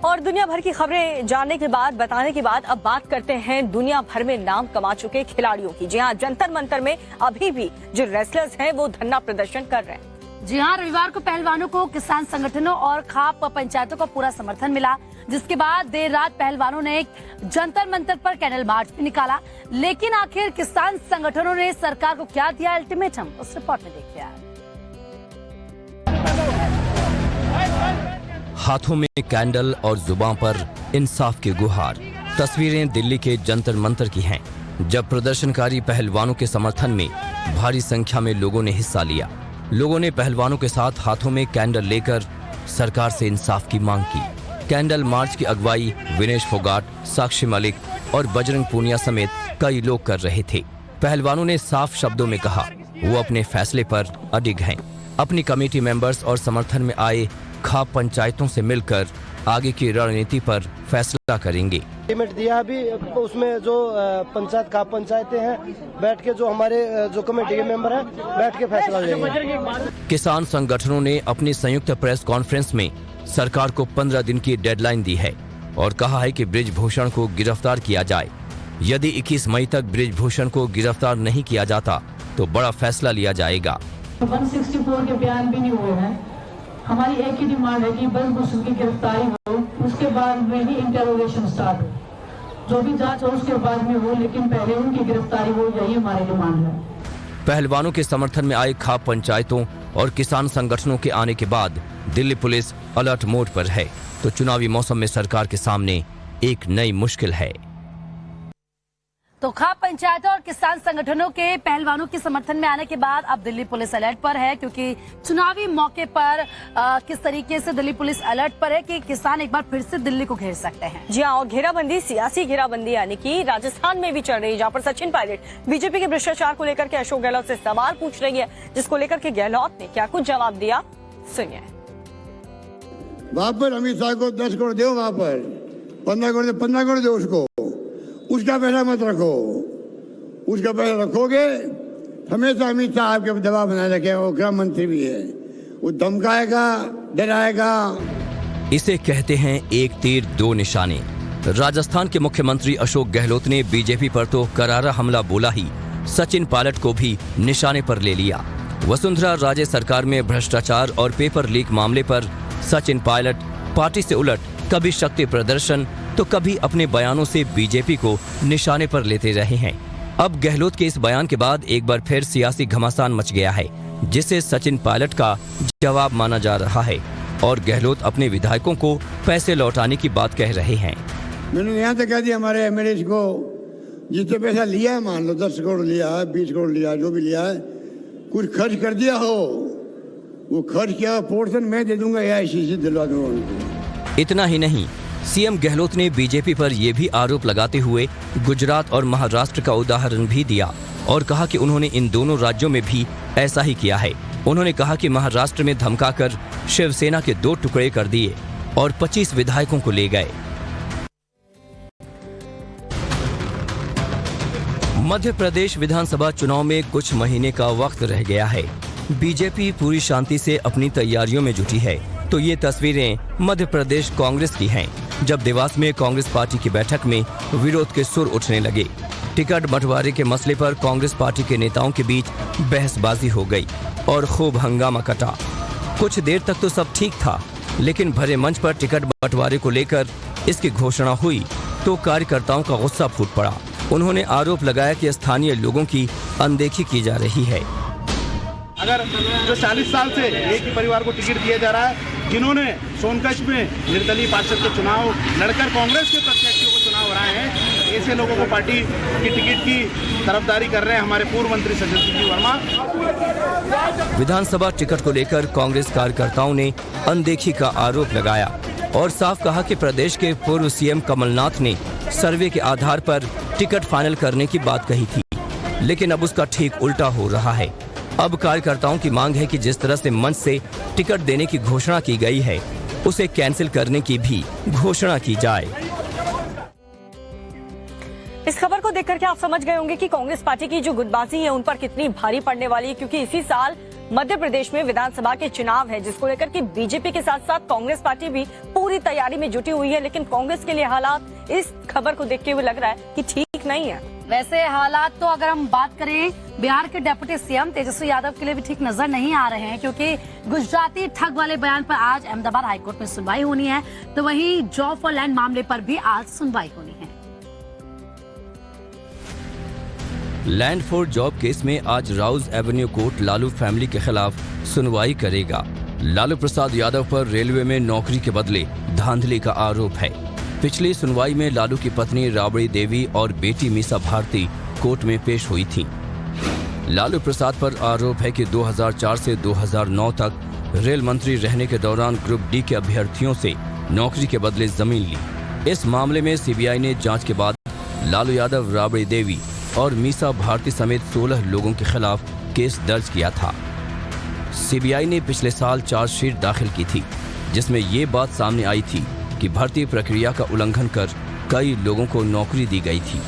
और दुनिया भर की खबरें जानने के बाद, बताने के बाद, अब बात करते हैं दुनिया भर में नाम कमा चुके खिलाड़ियों की। जी हाँ, जंतर मंतर में अभी भी जो रेसलर्स हैं वो धरना प्रदर्शन कर रहे हैं। जी हाँ, रविवार को पहलवानों को किसान संगठनों और खाप पंचायतों का पूरा समर्थन मिला, जिसके बाद देर रात पहलवानों ने जंतर मंतर पर कैंडल मार्च भी निकाला। लेकिन आखिर किसान संगठनों ने सरकार को क्या दिया अल्टीमेटम, उस रिपोर्ट में देखिए। हाथों में कैंडल और जुबान पर इंसाफ की गुहार। तस्वीरें दिल्ली के जंतर मंतर की हैं, जब प्रदर्शनकारी पहलवानों के समर्थन में भारी संख्या में लोगों ने हिस्सा लिया। लोगों ने पहलवानों के साथ हाथों में कैंडल लेकर सरकार से इंसाफ की मांग की। कैंडल मार्च की अगुवाई विनेश फोगाट, साक्षी मलिक और बजरंग पूनिया समेत कई लोग कर रहे थे। पहलवानों ने साफ शब्दों में कहा वो अपने फैसले पर अडिग हैं। अपनी कमेटी मेंबर्स और समर्थन में आए खाप पंचायतों से मिलकर आगे की रणनीति पर फैसला करेंगे। लिमिट दिया अभी उसमें जो पंचायत खाप पंचायतें हैं बैठ के जो हमारे जो कमेटी के मेंबर हैं बैठ के फैसला लेंगे। किसान संगठनों ने अपनी संयुक्त प्रेस कॉन्फ्रेंस में सरकार को 15 दिन की डेडलाइन दी है और कहा है कि बृजभूषण को गिरफ्तार किया जाए। यदि 21 मई तक बृजभूषण को गिरफ्तार नहीं किया जाता तो बड़ा फैसला लिया जाएगा। 164 के बयान भी नहीं हुए हैं। हमारी एक ही डिमांड है कि बृजभूषण की गिरफ्तारी हो, उसके बाद में ही इंटरोगेशन स्टार्ट हो। जो भी जांच हो उसके बाद में हो, लेकिन पहले उनकी गिरफ्तारी हो, यही हमारी डिमांड है। पहलवानों के समर्थन में आए खाप पंचायतों और किसान संगठनों के आने के बाद दिल्ली पुलिस अलर्ट मोड पर है, तो चुनावी मौसम में सरकार के सामने एक नई मुश्किल है। तो खाप पंचायतों और किसान संगठनों के पहलवानों के समर्थन में आने के बाद अब दिल्ली पुलिस अलर्ट पर है, क्योंकि चुनावी मौके पर किस तरीके से दिल्ली पुलिस अलर्ट पर है कि किसान एक बार फिर से दिल्ली को घेर सकते हैं। जी हाँ, और घेराबंदी, सियासी घेराबंदी यानी कि राजस्थान में भी चल रही है, जहाँ पर सचिन पायलट बीजेपी के भ्रष्टाचार को लेकर के अशोक गहलोत से सवाल पूछ रही है, जिसको लेकर के गहलोत ने क्या कुछ जवाब दिया, सुनिए। वहाँ पर अमित शाह को 10 करोड़ दो, वहाँ पर 15 करोड़ दो उसको, उसका पैसा मत रखो। उसका पैसा रखोगे हमेशा अमित शाह आपके दबाव बनाए रखे, वो गृह मंत्री भी है, वो धमकाएगा, डराएगा। इसे कहते हैं एक तीर दो निशाने। राजस्थान के मुख्यमंत्री अशोक गहलोत ने बीजेपी पर तो करारा हमला बोला ही, सचिन पायलट को भी निशाने पर ले लिया। वसुंधरा राजे सरकार में भ्रष्टाचार और पेपर लीक मामले पर सचिन पायलट पार्टी से उलट कभी शक्ति प्रदर्शन तो कभी अपने बयानों से बीजेपी को निशाने पर लेते रहे हैं। अब गहलोत के इस बयान के बाद एक बार फिर सियासी घमासान मच गया है, जिसे सचिन पायलट का जवाब माना जा रहा है और गहलोत अपने विधायकों को पैसे लौटाने की बात कह रहे हैं। मैंने यहाँ तक कह दिया हमारे एमएलए को, जितने पैसा लिया है, मान लो 10 करोड़ लिया है, 20 करोड़ लिया, जो भी लिया है, कुछ खर्च कर दिया हो, वो खर्च किया पोर्शन मैं दे दूंगा या ICC दिलवा दूंगा उनको। इतना ही नहीं, सीएम गहलोत ने बीजेपी पर यह भी आरोप लगाते हुए गुजरात और महाराष्ट्र का उदाहरण भी दिया और कहा कि उन्होंने इन दोनों राज्यों में भी ऐसा ही किया है। उन्होंने कहा कि महाराष्ट्र में धमकाकर शिवसेना के 2 टुकड़े कर दिए और 25 विधायकों को ले गए। मध्य प्रदेश विधानसभा चुनाव में कुछ महीने का वक्त रह गया है। बीजेपी पूरी शांति से अपनी तैयारियों में जुटी है, तो ये तस्वीरें मध्य प्रदेश कांग्रेस की हैं, जब देवास में कांग्रेस पार्टी की बैठक में विरोध के सुर उठने लगे। टिकट बंटवारे के मसले पर कांग्रेस पार्टी के नेताओं के बीच बहसबाजी हो गई और खूब हंगामा कटा। कुछ देर तक तो सब ठीक था, लेकिन भरे मंच पर टिकट बंटवारे को लेकर इसकी घोषणा हुई तो कार्यकर्ताओं का गुस्सा फूट पड़ा। उन्होंने आरोप लगाया कि स्थानीय लोगों की अनदेखी की जा रही है। अगर जो 40 साल से एक ही परिवार को टिकट दिया जा रहा है, जिन्होंने सोनकच्छ में निर्दलीय पार्षद के चुनाव लड़कर कांग्रेस के प्रत्याशियों को चुनाव हराए हैं, ऐसे लोगों को पार्टी की टिकट की तरफदारी कर रहे हैं हमारे पूर्व मंत्री सज्जन सिंह जी वर्मा। विधानसभा टिकट को लेकर कांग्रेस कार्यकर्ताओं ने अनदेखी का आरोप लगाया और साफ कहा कि प्रदेश के पूर्व सीएम कमलनाथ ने सर्वे के आधार पर टिकट फाइनल करने की बात कही थी, लेकिन अब उसका ठीक उल्टा हो रहा है। अब कार्यकर्ताओं की मांग है कि जिस तरह से मंच से टिकट देने की घोषणा की गई है, उसे कैंसिल करने की भी घोषणा की जाए। इस खबर को देखकर के आप समझ गए होंगे कि कांग्रेस पार्टी की जो गुटबाजी है उन पर कितनी भारी पड़ने वाली है, क्योंकि इसी साल मध्य प्रदेश में विधानसभा के चुनाव है, जिसको लेकर के बीजेपी के साथ साथ कांग्रेस पार्टी भी पूरी तैयारी में जुटी हुई है। लेकिन कांग्रेस के लिए हालात इस खबर को देखते हुए लग रहा है कि ठीक नहीं है। वैसे हालात तो अगर हम बात करें बिहार के डिप्टी सीएम तेजस्वी यादव के लिए भी ठीक नजर नहीं आ रहे हैं, क्योंकि गुजराती ठग वाले बयान पर आज अहमदाबाद हाईकोर्ट में सुनवाई होनी है, तो वहीं जॉब फॉर लैंड मामले पर भी आज सुनवाई होनी है। लैंड फॉर जॉब केस में आज Rouse Avenue court Lalu family के खिलाफ सुनवाई करेगा। लालू प्रसाद यादव पर रेलवे में नौकरी के बदले धांधली का आरोप है। पिछली सुनवाई में लालू की पत्नी राबड़ी देवी और बेटी मीसा भारती कोर्ट में पेश हुई थी। लालू प्रसाद पर आरोप है कि 2004 से 2009 तक रेल मंत्री रहने के दौरान ग्रुप डी के अभ्यर्थियों से नौकरी के बदले जमीन ली। इस मामले में सीबीआई ने जांच के बाद लालू यादव, राबड़ी देवी और मीसा भारती समेत 16 लोगों के खिलाफ केस दर्ज किया था। सीबीआई ने पिछले साल चार्जशीट दाखिल की थी, जिसमें ये बात सामने आई थी कि भर्ती प्रक्रिया का उल्लंघन कर कई लोगों को नौकरी दी गई थी।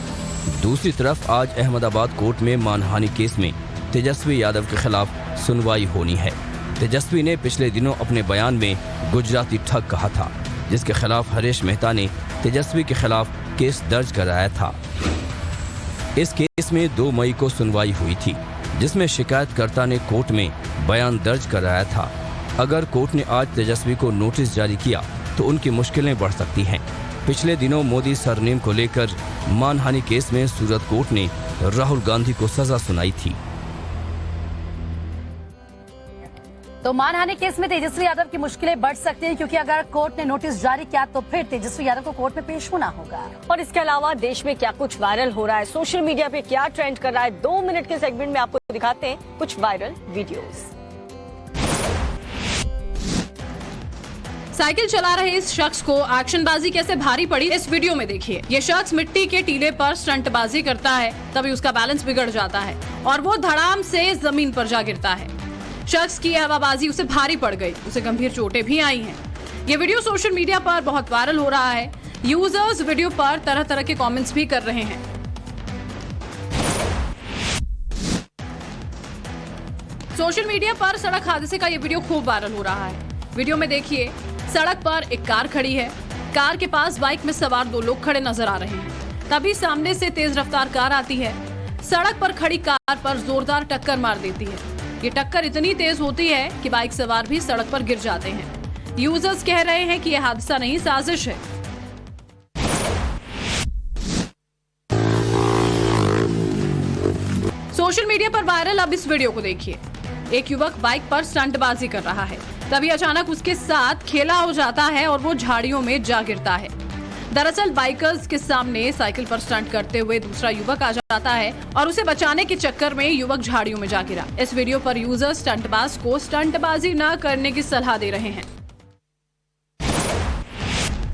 दूसरी तरफ आज अहमदाबाद कोर्ट में मानहानि केस में तेजस्वी यादव के खिलाफ सुनवाई होनी है। तेजस्वी ने पिछले दिनों अपने बयान में गुजराती ठग कहा था, जिसके खिलाफ हरीश मेहता ने तेजस्वी के खिलाफ केस दर्ज कराया था। इस केस में 2 मई को सुनवाई हुई थी, जिसमें शिकायतकर्ता ने कोर्ट में बयान दर्ज कराया था। अगर कोर्ट ने आज तेजस्वी को नोटिस जारी किया तो उनकी मुश्किलें बढ़ सकती हैं। पिछले दिनों मोदी सरनेम को लेकर मानहानि केस में सूरत कोर्ट ने राहुल गांधी को सजा सुनाई थी। तो मानहानि केस में तेजस्वी यादव की मुश्किलें बढ़ सकती हैं, क्योंकि अगर कोर्ट ने नोटिस जारी किया तो फिर तेजस्वी यादव को कोर्ट में पेश होना होगा। और इसके अलावा देश में क्या कुछ वायरल हो रहा है, सोशल मीडिया पे क्या ट्रेंड कर रहा है, 2 मिनट के सेगमेंट में आपको दिखाते हैं कुछ वायरल वीडियोस। साइकिल चला रहे इस शख्स को एक्शनबाजी कैसे भारी पड़ी इस वीडियो में देखिए। ये शख्स मिट्टी के टीले पर स्टंटबाजी करता है, तभी उसका बैलेंस बिगड़ जाता है और वो धड़ाम से जमीन पर जा गिरता है। शख्स की हवाबाजी उसे भारी पड़ गई, उसे गंभीर चोटें भी आई हैं। ये वीडियो सोशल मीडिया पर बहुत वायरल हो रहा है। यूजर्स वीडियो पर तरह तरह के कमेंट्स भी कर रहे हैं। सोशल मीडिया पर सड़क हादसे का ये वीडियो खूब वायरल हो रहा है। वीडियो में देखिए, सड़क पर एक कार खड़ी है। कार के पास बाइक में सवार 2 लोग खड़े नजर आ रहे हैं। तभी सामने से तेज रफ्तार कार आती है, सड़क पर खड़ी कार पर जोरदार टक्कर मार देती है। ये टक्कर इतनी तेज होती है कि बाइक सवार भी सड़क पर गिर जाते हैं। यूजर्स कह रहे हैं कि यह हादसा नहीं, साजिश है। सोशल मीडिया पर वायरल अब इस वीडियो को देखिए। एक युवक बाइक पर स्टंटबाजी कर रहा है, तभी अचानक उसके साथ खेला हो जाता है और वो झाड़ियों में जा गिरता है। दरअसल बाइकर्स के सामने साइकिल पर स्टंट करते हुए दूसरा युवक आ जाता है और उसे बचाने के चक्कर में युवक झाड़ियों में जा गिरा। इस वीडियो पर यूजर स्टंटबाज को स्टंटबाजी न करने की सलाह दे रहे हैं।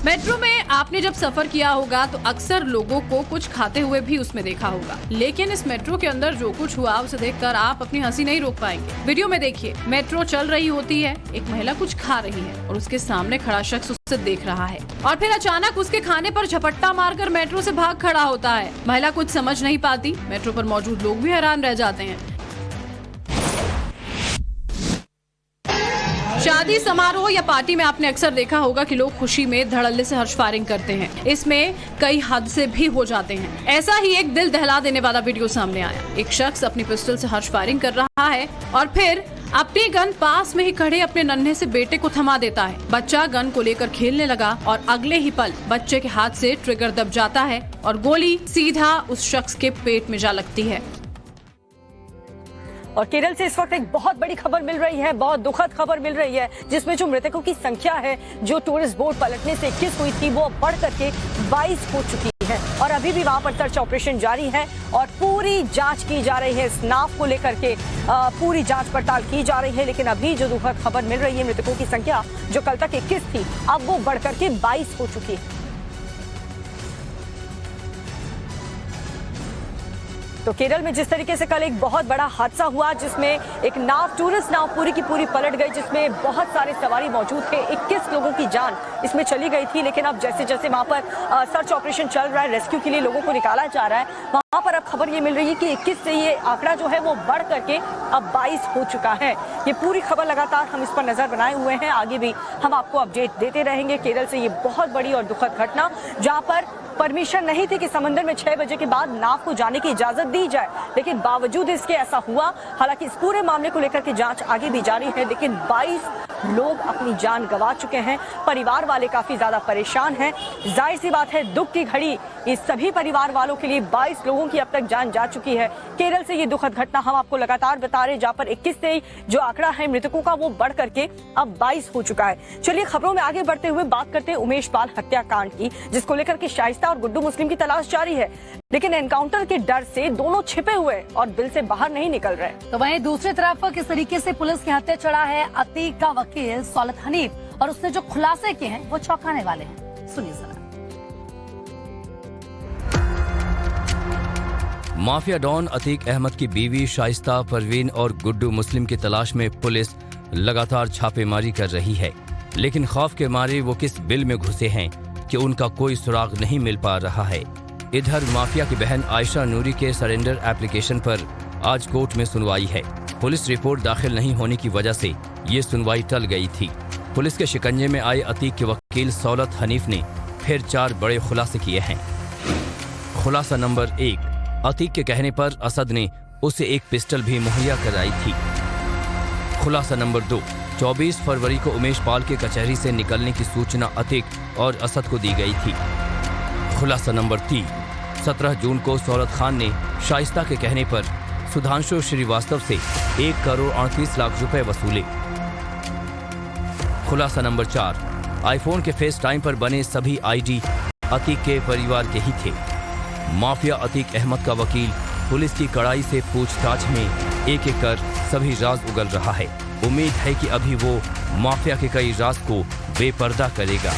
मेट्रो में आपने जब सफर किया होगा तो अक्सर लोगों को कुछ खाते हुए भी उसमें देखा होगा, लेकिन इस मेट्रो के अंदर जो कुछ हुआ उसे देखकर आप अपनी हंसी नहीं रोक पाएंगे। वीडियो में देखिए, मेट्रो चल रही होती है, एक महिला कुछ खा रही है और उसके सामने खड़ा शख्स उसे देख रहा है और फिर अचानक उसके खाने पर झपट्टा मारकर मेट्रो से भाग खड़ा होता है। महिला कुछ समझ नहीं पाती, मेट्रो पर मौजूद लोग भी हैरान रह जाते हैं। शादी समारोह या पार्टी में आपने अक्सर देखा होगा कि लोग खुशी में धड़ल्ले से हर्ष फायरिंग करते हैं। इसमें कई हादसे भी हो जाते हैं। ऐसा ही एक दिल दहला देने वाला वीडियो सामने आया। एक शख्स अपनी पिस्टल से हर्ष फायरिंग कर रहा है और फिर अपनी गन पास में ही खड़े अपने नन्हे से बेटे को थमा देता है। बच्चा गन को लेकर खेलने लगा और अगले ही पल बच्चे के हाथ से ट्रिगर दब जाता है और गोली सीधा उस शख्स के पेट में जा लगती है। और केरल से इस वक्त एक बहुत बड़ी खबर मिल रही है, बहुत दुखद खबर मिल रही है, जिसमें जो मृतकों की संख्या है, जो टूरिस्ट बोट पलटने से 21 हुई थी, वो बढ़ करके 22 हो चुकी है और अभी भी वहां पर सर्च ऑपरेशन जारी है और पूरी जांच की जा रही है। इस नाव को लेकर के पूरी जांच पड़ताल की जा रही है। लेकिन अभी जो दुखद खबर मिल रही है, मृतकों की संख्या जो कल तक 21 थी, अब वो बढ़ करके 22 हो चुकी है। तो केरल में जिस तरीके से कल एक बहुत बड़ा हादसा हुआ, जिसमें एक नाव, टूरिस्ट नाव पूरी की पूरी पलट गई, जिसमें बहुत सारे सवारी मौजूद थे, 21 लोगों की जान इसमें चली गई थी। लेकिन अब जैसे जैसे वहां पर सर्च ऑपरेशन चल रहा है, रेस्क्यू के लिए लोगों को निकाला जा रहा है, यहाँ पर अब खबर ये मिल रही है कि 21 से ये आंकड़ा जो है वो बढ़ करके अब 22 हो चुका है। ये पूरी खबर लगातार हम इस पर नजर बनाए हुए हैं, आगे भी हम आपको अपडेट देते रहेंगे। केरल से ये बहुत बड़ी और दुखद घटना, जहाँ पर परमिशन नहीं थी कि समंदर में 6 बजे के बाद नाव को जाने की इजाजत दी जाए, लेकिन बावजूद इसके ऐसा हुआ। हालांकि इस पूरे मामले को लेकर के जांच आगे भी जारी है, लेकिन 22 लोग अपनी जान गंवा चुके हैं। परिवार वाले काफी ज्यादा परेशान हैं। जाहिर सी बात है, दुख की घड़ी इस सभी परिवार वालों के लिए। 22 लोगों की अब तक जान जा चुकी है। केरल से ये दुखद घटना हम आपको लगातार बता रहे, जहाँ पर 21 से जो आंकड़ा है मृतकों का वो बढ़ करके अब 22 हो चुका है। चलिए खबरों में आगे बढ़ते हुए बात करते हैं उमेश पाल हत्याकांड की, जिसको लेकर के शाइस्ता और गुड्डू मुस्लिम की तलाश जारी है, लेकिन एनकाउंटर के डर से दोनों छिपे हुए और दिल से बाहर नहीं निकल रहे। तो वहीं दूसरी तरफ किस तरीके से पुलिस के हत्या चढ़ा है अतीक का वकील सौलत हनीफ, और उसने जो खुलासे किए हैं वो चौंकाने वाले हैं। सुनिए जरा। माफिया डॉन अतीक अहमद की बीवी शाइस्ता, परवीन और गुड्डू मुस्लिम की तलाश में पुलिस लगातार छापेमारी कर रही है, लेकिन खौफ के मारे वो किस बिल में घुसे हैं कि उनका कोई सुराग नहीं मिल पा रहा है। इधर माफिया की बहन आयशा नूरी के सरेंडर एप्लीकेशन पर आज कोर्ट में सुनवाई है। पुलिस रिपोर्ट दाखिल नहीं होने की वजह से ये सुनवाई टल गई थी। पुलिस के शिकंजे में आए अतीक के वकील सौलत हनीफ ने फिर 4 बड़े खुलासे किए हैं। खुलासा नंबर 1, अतीक के कहने पर असद ने उसे एक पिस्टल भी मुहैया कराई थी। खुलासा नंबर 2, 24 फरवरी को उमेश पाल के कचहरी से निकलने की सूचना अतीक और असद को दी गई थी। खुलासा नंबर 3, 17 जून को सौलत खान ने शाइस्ता के कहने पर सुधांशु श्रीवास्तव से 1 करोड़ 38 लाख रुपए वसूले। खुलासा नंबर 4, आईफोन के फेस टाइम पर बने सभी आईडी अतीक के परिवार के ही थे। माफिया अतीक अहमद का वकील पुलिस की कड़ाई से पूछताछ में एक एक कर सभी राज उगल रहा है। उम्मीद है कि अभी वो माफिया के कई राज को बेपर्दा करेगा।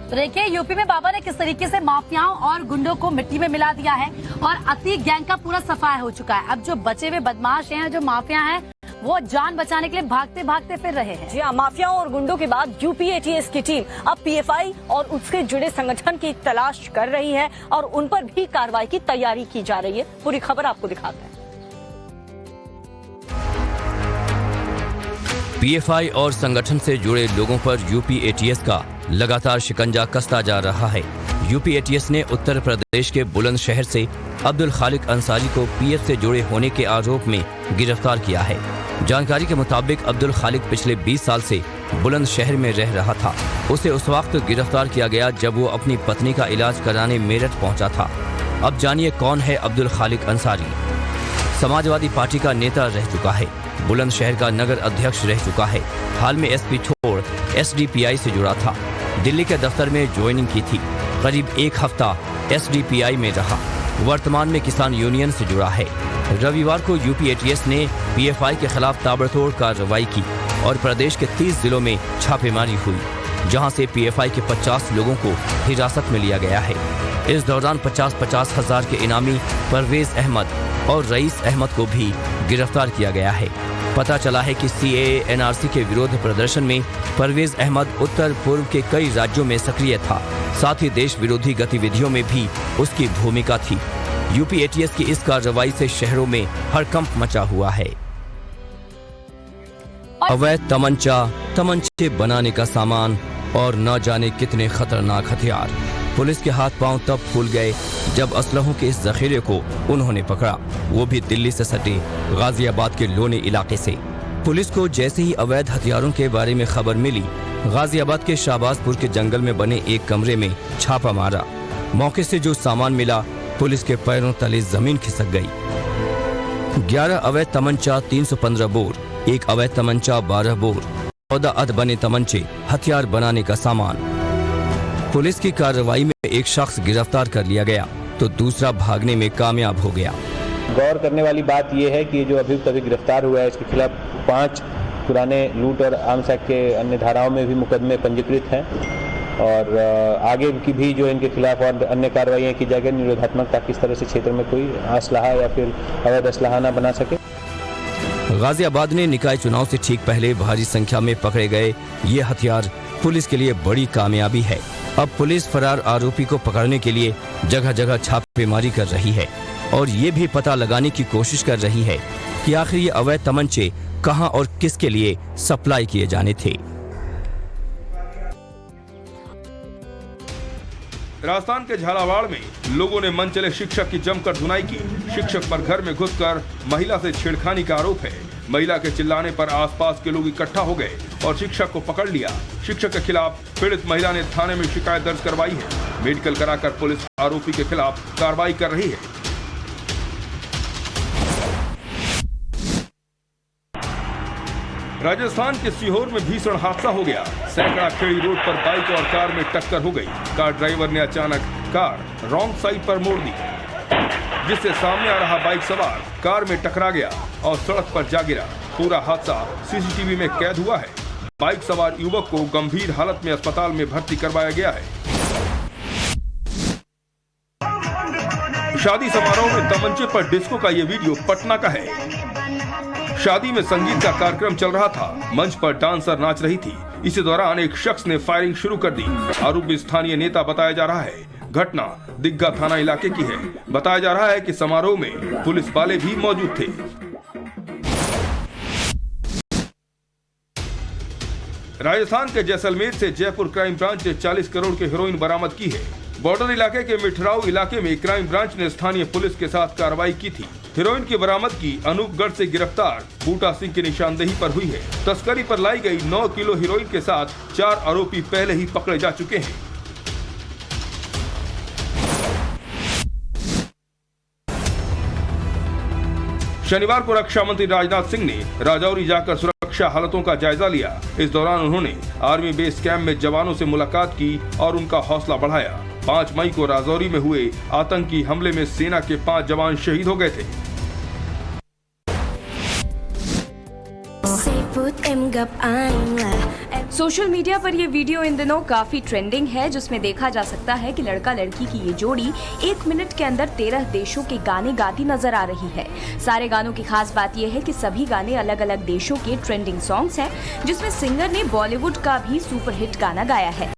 तो देखिए, यूपी में बाबा ने किस तरीके से माफियाओं और गुंडों को मिट्टी में मिला दिया है और अतीक गैंग का पूरा सफाया हो चुका है। अब जो बचे हुए बदमाश हैं, जो माफिया हैं, वो जान बचाने के लिए भागते भागते फिर रहे हैं। जी हाँ, माफियाओं और गुंडों के बाद यूपी एटीएस की टीम अब पीएफआई और उससे जुड़े संगठन की तलाश कर रही है और उन पर भी कार्रवाई की तैयारी की जा रही है। पूरी खबर आपको दिखाते हैं। पीएफआई और संगठन से जुड़े लोगों पर यूपी एटीएस का लगातार शिकंजा कसता जा रहा है। यूपी एटीएस ने उत्तर प्रदेश के बुलंदशहर से अब्दुल खालिक अंसारी को पीएफ से जुड़े होने के आरोप में गिरफ्तार किया है। जानकारी के मुताबिक अब्दुल खालिक पिछले 20 साल से बुलंदशहर में रह रहा था। उसे उस वक्त गिरफ्तार किया गया जब वो अपनी पत्नी का इलाज कराने मेरठ पहुंचा था। अब जानिए कौन है अब्दुल खालिक अंसारी। समाजवादी पार्टी का नेता रह चुका है, बुलंदशहर का नगर अध्यक्ष रह चुका है। हाल में एसपी छोड़ एसडीपीआई से जुड़ा था। दिल्ली के दफ्तर में ज्वाइनिंग की थी। करीब 1 हफ्ता एसडीपीआई में रहा। वर्तमान में किसान यूनियन से जुड़ा है। रविवार को यूपी एटीएस ने पीएफआई के खिलाफ ताबड़तोड़ कार्रवाई की और प्रदेश के 30 जिलों में छापेमारी हुई, जहां से पीएफआई के 50 लोगों को हिरासत में लिया गया है। इस दौरान 50-50 हजार के इनामी परवेज अहमद और रईस अहमद को भी गिरफ्तार किया गया है। पता चला है कि सीएए एनआरसी के विरोध प्रदर्शन में परवेज अहमद उत्तर पूर्व के कई राज्यों में सक्रिय था। साथ ही देश विरोधी गतिविधियों में भी उसकी भूमिका थी। यूपी एटीएस की इस कार्रवाई से शहरों में हड़कंप मचा हुआ है। अवैध तमंचे बनाने का सामान और न जाने कितने खतरनाक हथियार। पुलिस के हाथ पांव तब फूल गए जब असलहों के इस जखीरे को उन्होंने पकड़ा, वो भी दिल्ली से सटे गाजियाबाद के लोनी इलाके से। पुलिस को जैसे ही अवैध हथियारों के बारे में खबर मिली, गाजियाबाद के शाहबाजपुर के जंगल में बने एक कमरे में छापा मारा। मौके से जो सामान मिला, पुलिस के पैरों तले जमीन खिसक गई। 11 अवैध तमंचा, 315 बोर, 1 अवैध तमंचा, 12 बोर, 14 अधबने तमंचे, हथियार बनाने का सामान। पुलिस की कार्रवाई में एक शख्स गिरफ्तार कर लिया गया तो दूसरा भागने में कामयाब हो गया। गौर करने वाली बात यह है कि जो अभियुक्त अभी गिरफ्तार हुआ है, इसके खिलाफ 5 पुराने लूट और आर्म्स एक्ट के अन्य धाराओं में भी मुकदमे पंजीकृत हैं और आगे की भी जो इनके खिलाफ और अन्य कार्रवाइयाँ की जाएगी निरोधात्मक, ताकि इस तरह से क्षेत्र में कोई असलाहा या फिर अवैध असलाहा न बना सके। गाजियाबाद ने निकाय चुनाव से ठीक पहले भारी संख्या में पकड़े गए ये हथियार पुलिस के लिए बड़ी कामयाबी है। अब पुलिस फरार आरोपी को पकड़ने के लिए जगह जगह छापेमारी कर रही है और ये भी पता लगाने की कोशिश कर रही है कि आखिर ये अवैध तमंचे कहां और किसके लिए सप्लाई किए जाने थे। राजस्थान के झालावाड़ में लोगों ने मन चले शिक्षक की जमकर धुनाई की। शिक्षक पर घर में घुसकर महिला से छेड़खानी का आरोप है। महिला के चिल्लाने पर आसपास के लोग इकट्ठा हो गए और शिक्षक को पकड़ लिया। शिक्षक के खिलाफ पीड़ित महिला ने थाने में शिकायत दर्ज करवाई है। मेडिकल कराकर पुलिस आरोपी के खिलाफ कार्रवाई कर रही है। राजस्थान के सीहोर में भीषण हादसा हो गया। सैकड़ा खेड़ी रोड पर बाइक और कार में टक्कर हो गई। कार ड्राइवर ने अचानक कार रॉन्ग साइड पर मोड़ दी, जिससे सामने आ रहा बाइक सवार कार में टकरा गया और सड़क पर जा गिरा। पूरा हादसा सीसीटीवी में कैद हुआ है। बाइक सवार युवक को गंभीर हालत में अस्पताल में भर्ती करवाया गया है। शादी समारोह में तमंचे पर डिस्को का ये वीडियो पटना का है। शादी में संगीत का कार्यक्रम चल रहा था। मंच पर डांसर नाच रही थी। इसी दौरान एक शख्स ने फायरिंग शुरू कर दी। आरोपी स्थानीय नेता बताया जा रहा है। घटना दिग्गा थाना इलाके की है। बताया जा रहा है कि समारोह में पुलिस वाले भी मौजूद थे। राजस्थान के जैसलमेर से जयपुर क्राइम ब्रांच ने 40 करोड़ की हेरोइन बरामद की है। बॉर्डर इलाके के मिठराव इलाके में क्राइम ब्रांच ने स्थानीय पुलिस के साथ कार्रवाई की थी। हेरोइन की बरामदगी अनूपगढ़ से गिरफ्तार बूटा सिंह की निशानदेही पर हुई है। तस्करी पर लाई गई 9 किलो हेरोइन के साथ 4 आरोपी पहले ही पकड़े जा चुके हैं। शनिवार को रक्षा मंत्री राजनाथ सिंह ने राजौरी जाकर सुरक्षा हालतों का जायजा लिया। इस दौरान उन्होंने आर्मी बेस कैंप में जवानों से मुलाकात की और उनका हौसला बढ़ाया। 5 मई को राजौरी में हुए आतंकी हमले में सेना के 5 जवान शहीद हो गए थे। सोशल मीडिया पर ये वीडियो इन दिनों काफी ट्रेंडिंग है, जिसमें देखा जा सकता है कि लड़का लड़की की ये जोड़ी 1 मिनट के अंदर 13 देशों के गाने गाती नजर आ रही है। सारे गानों की खास बात यह है कि सभी गाने अलग अलग देशों के ट्रेंडिंग सॉन्ग्स हैं, जिसमें सिंगर ने बॉलीवुड का भी सुपरहिट गाना गाया है।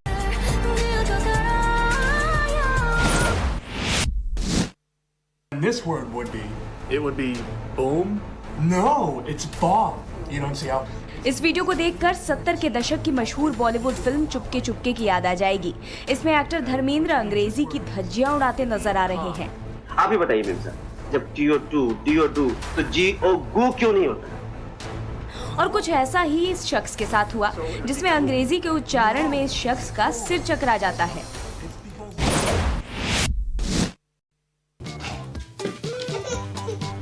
This word would be boom. No, it's bomb. You don't see how. इस वीडियो को देखकर 70 के दशक की मशहूर बॉलीवुड फिल्म चुपके चुपके की याद आ जाएगी। इसमें एक्टर धर्मेंद्र अंग्रेजी की धज्जियां उड़ाते नजर आ रहे हैं। आप ही बताइए मेरे साथ, जब डीओ डू तो जीओ गू क्यों नहीं होता? और कुछ ऐसा ही इस शख्स के साथ हुआ, जिसमें अंग्रेजी के उच्चारण में इस शख्स का सिर चकरा जाता है।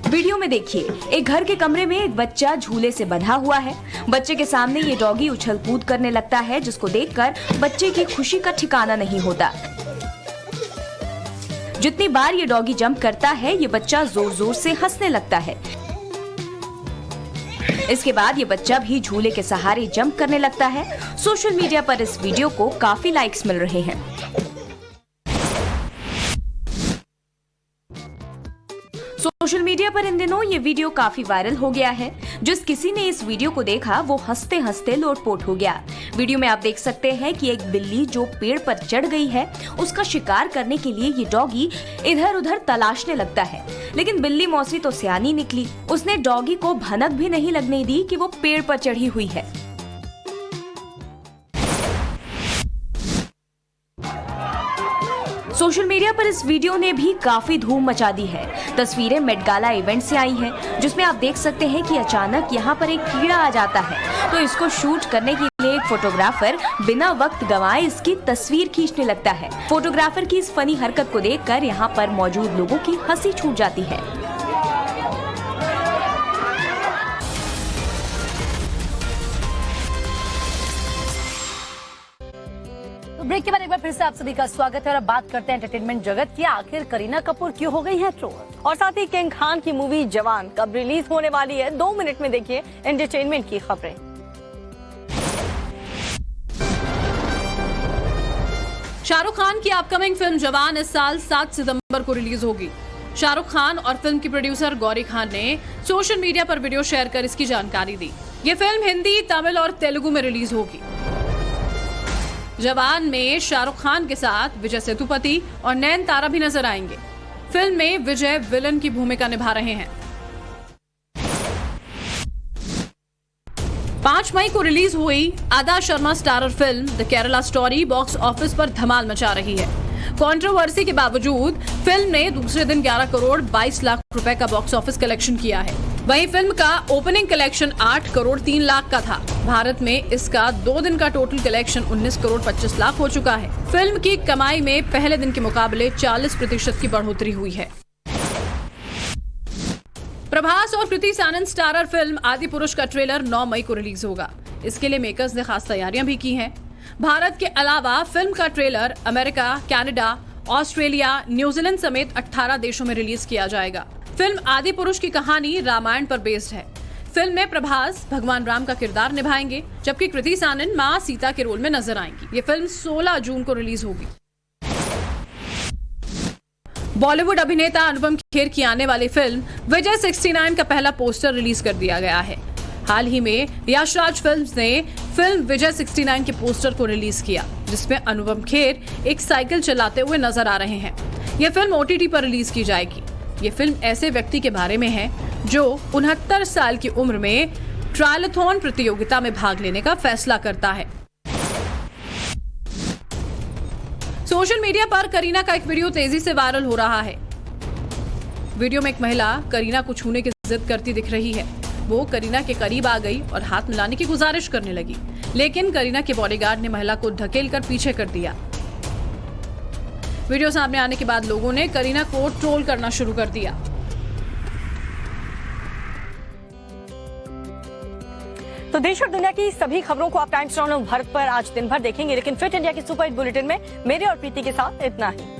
वीडियो में देखिए, एक घर के कमरे में एक बच्चा झूले से बंधा हुआ है। बच्चे के सामने ये डॉगी उछल कूद करने लगता है, जिसको देखकर बच्चे की खुशी का ठिकाना नहीं होता। जितनी बार ये डॉगी जंप करता है, ये बच्चा जोर जोर से हंसने लगता है। इसके बाद ये बच्चा भी झूले के सहारे जंप करने लगता है। सोशल मीडिया पर इस वीडियो को काफी लाइक्स मिल रहे हैं। सोशल मीडिया पर इन दिनों ये वीडियो काफी वायरल हो गया है। जिस किसी ने इस वीडियो को देखा वो हंसते हंसते लोटपोट हो गया। वीडियो में आप देख सकते हैं कि एक बिल्ली जो पेड़ पर चढ़ गई है, उसका शिकार करने के लिए ये डॉगी इधर उधर तलाशने लगता है। लेकिन बिल्ली मौसी तो सियानी निकली, उसने डॉगी को भनक भी नहीं लगने दी कि वो पेड़ पर चढ़ी हुई है। सोशल मीडिया पर इस वीडियो ने भी काफी धूम मचा दी है। तस्वीरें मेट गाला इवेंट से आई हैं, जिसमें आप देख सकते हैं कि अचानक यहाँ पर एक कीड़ा आ जाता है, तो इसको शूट करने के लिए एक फोटोग्राफर बिना वक्त गंवाए इसकी तस्वीर खींचने लगता है। फोटोग्राफर की इस फनी हरकत को देखकर यहाँ पर मौजूद लोगों की हंसी छूट जाती है। ब्रेक के बाद एक बार फिर से आप सभी का स्वागत है और अब बात करते हैं एंटरटेनमेंट जगत की। आखिर करीना कपूर क्यों हो गई है ट्रोल, और साथ ही किंग खान की मूवी जवान कब रिलीज होने वाली है। 2 मिनट में देखिए एंटरटेनमेंट की खबरें। शाहरुख खान की अपकमिंग फिल्म जवान इस साल 7 सितंबर को रिलीज होगी। शाहरुख खान और फिल्म की प्रोड्यूसर गौरी खान ने सोशल मीडिया पर वीडियो शेयर कर इसकी जानकारी दी। ये फिल्म हिंदी, तमिल और तेलुगु में रिलीज होगी। जवान में शाहरुख खान के साथ विजय सेतुपति और नयनतारा भी नजर आएंगे। फिल्म में विजय विलन की भूमिका निभा रहे हैं। 5 मई को रिलीज हुई आदा Sharma starrer film the Kerala story box office पर धमाल मचा रही है। कंट्रोवर्सी के बावजूद फिल्म ने दूसरे दिन 11 करोड़ 22 लाख रुपए का बॉक्स ऑफिस कलेक्शन किया है। वहीं फिल्म का ओपनिंग कलेक्शन 8 करोड़ 3 लाख का था। भारत में इसका 2 दिन का टोटल कलेक्शन 19 करोड़ 25 लाख हो चुका है। फिल्म की कमाई में पहले दिन के मुकाबले 40% की बढ़ोतरी हुई है। प्रभास और कृति सैनन स्टारर फिल्म आदि पुरुष का ट्रेलर 9 मई को रिलीज होगा। इसके लिए मेकर्स ने खास तैयारियां भी की हैं। भारत के अलावा फिल्म का trailer America, Canada, Australia, New Zealand समेत 18 देशों में रिलीज किया जाएगा। फिल्म आदि पुरुष की कहानी रामायण पर बेस्ड है। फिल्म में प्रभास भगवान राम का किरदार निभाएंगे, जबकि कृति सैनन मां सीता के रोल में नजर आएंगी। ये फिल्म 16 जून को रिलीज होगी। बॉलीवुड अभिनेता अनुपम खेर की आने वाली फिल्म विजय 69 का पहला पोस्टर रिलीज कर दिया गया है। हाल ही में यशराज फिल्म्स ने फिल्म विजय 69 के पोस्टर को रिलीज किया, जिसमें अनुपम खेर एक साइकिल चलाते हुए नजर आ रहे हैं। यह फिल्म OTT पर रिलीज की जाएगी। ये फिल्म ऐसे व्यक्ति के बारे में है जो 69 साल की उम्र में ट्रायलथॉन प्रतियोगिता में भाग लेने का फैसला करता है। सोशल मीडिया पर करीना का एक वीडियो तेजी से वायरल हो रहा है। वीडियो में एक महिला करीना को छूने की जिद करती दिख रही है। वो करीना के करीब आ गई और हाथ मिलाने की गुजारिश करने लगी, लेकिन करीना के बॉडीगार्ड ने महिला को ढकेलकर पीछे कर दिया। वीडियो सामने आने के बाद लोगों ने करीना को ट्रोल करना शुरू कर दिया। तो देश और दुनिया की सभी खबरों को आप टाइम्स नाउ भारत पर आज दिन भर देखेंगे, लेकिन फिट इंडिया की सुपर हिट बुलेटिन में मेरे और प्रीति के साथ इतना ही।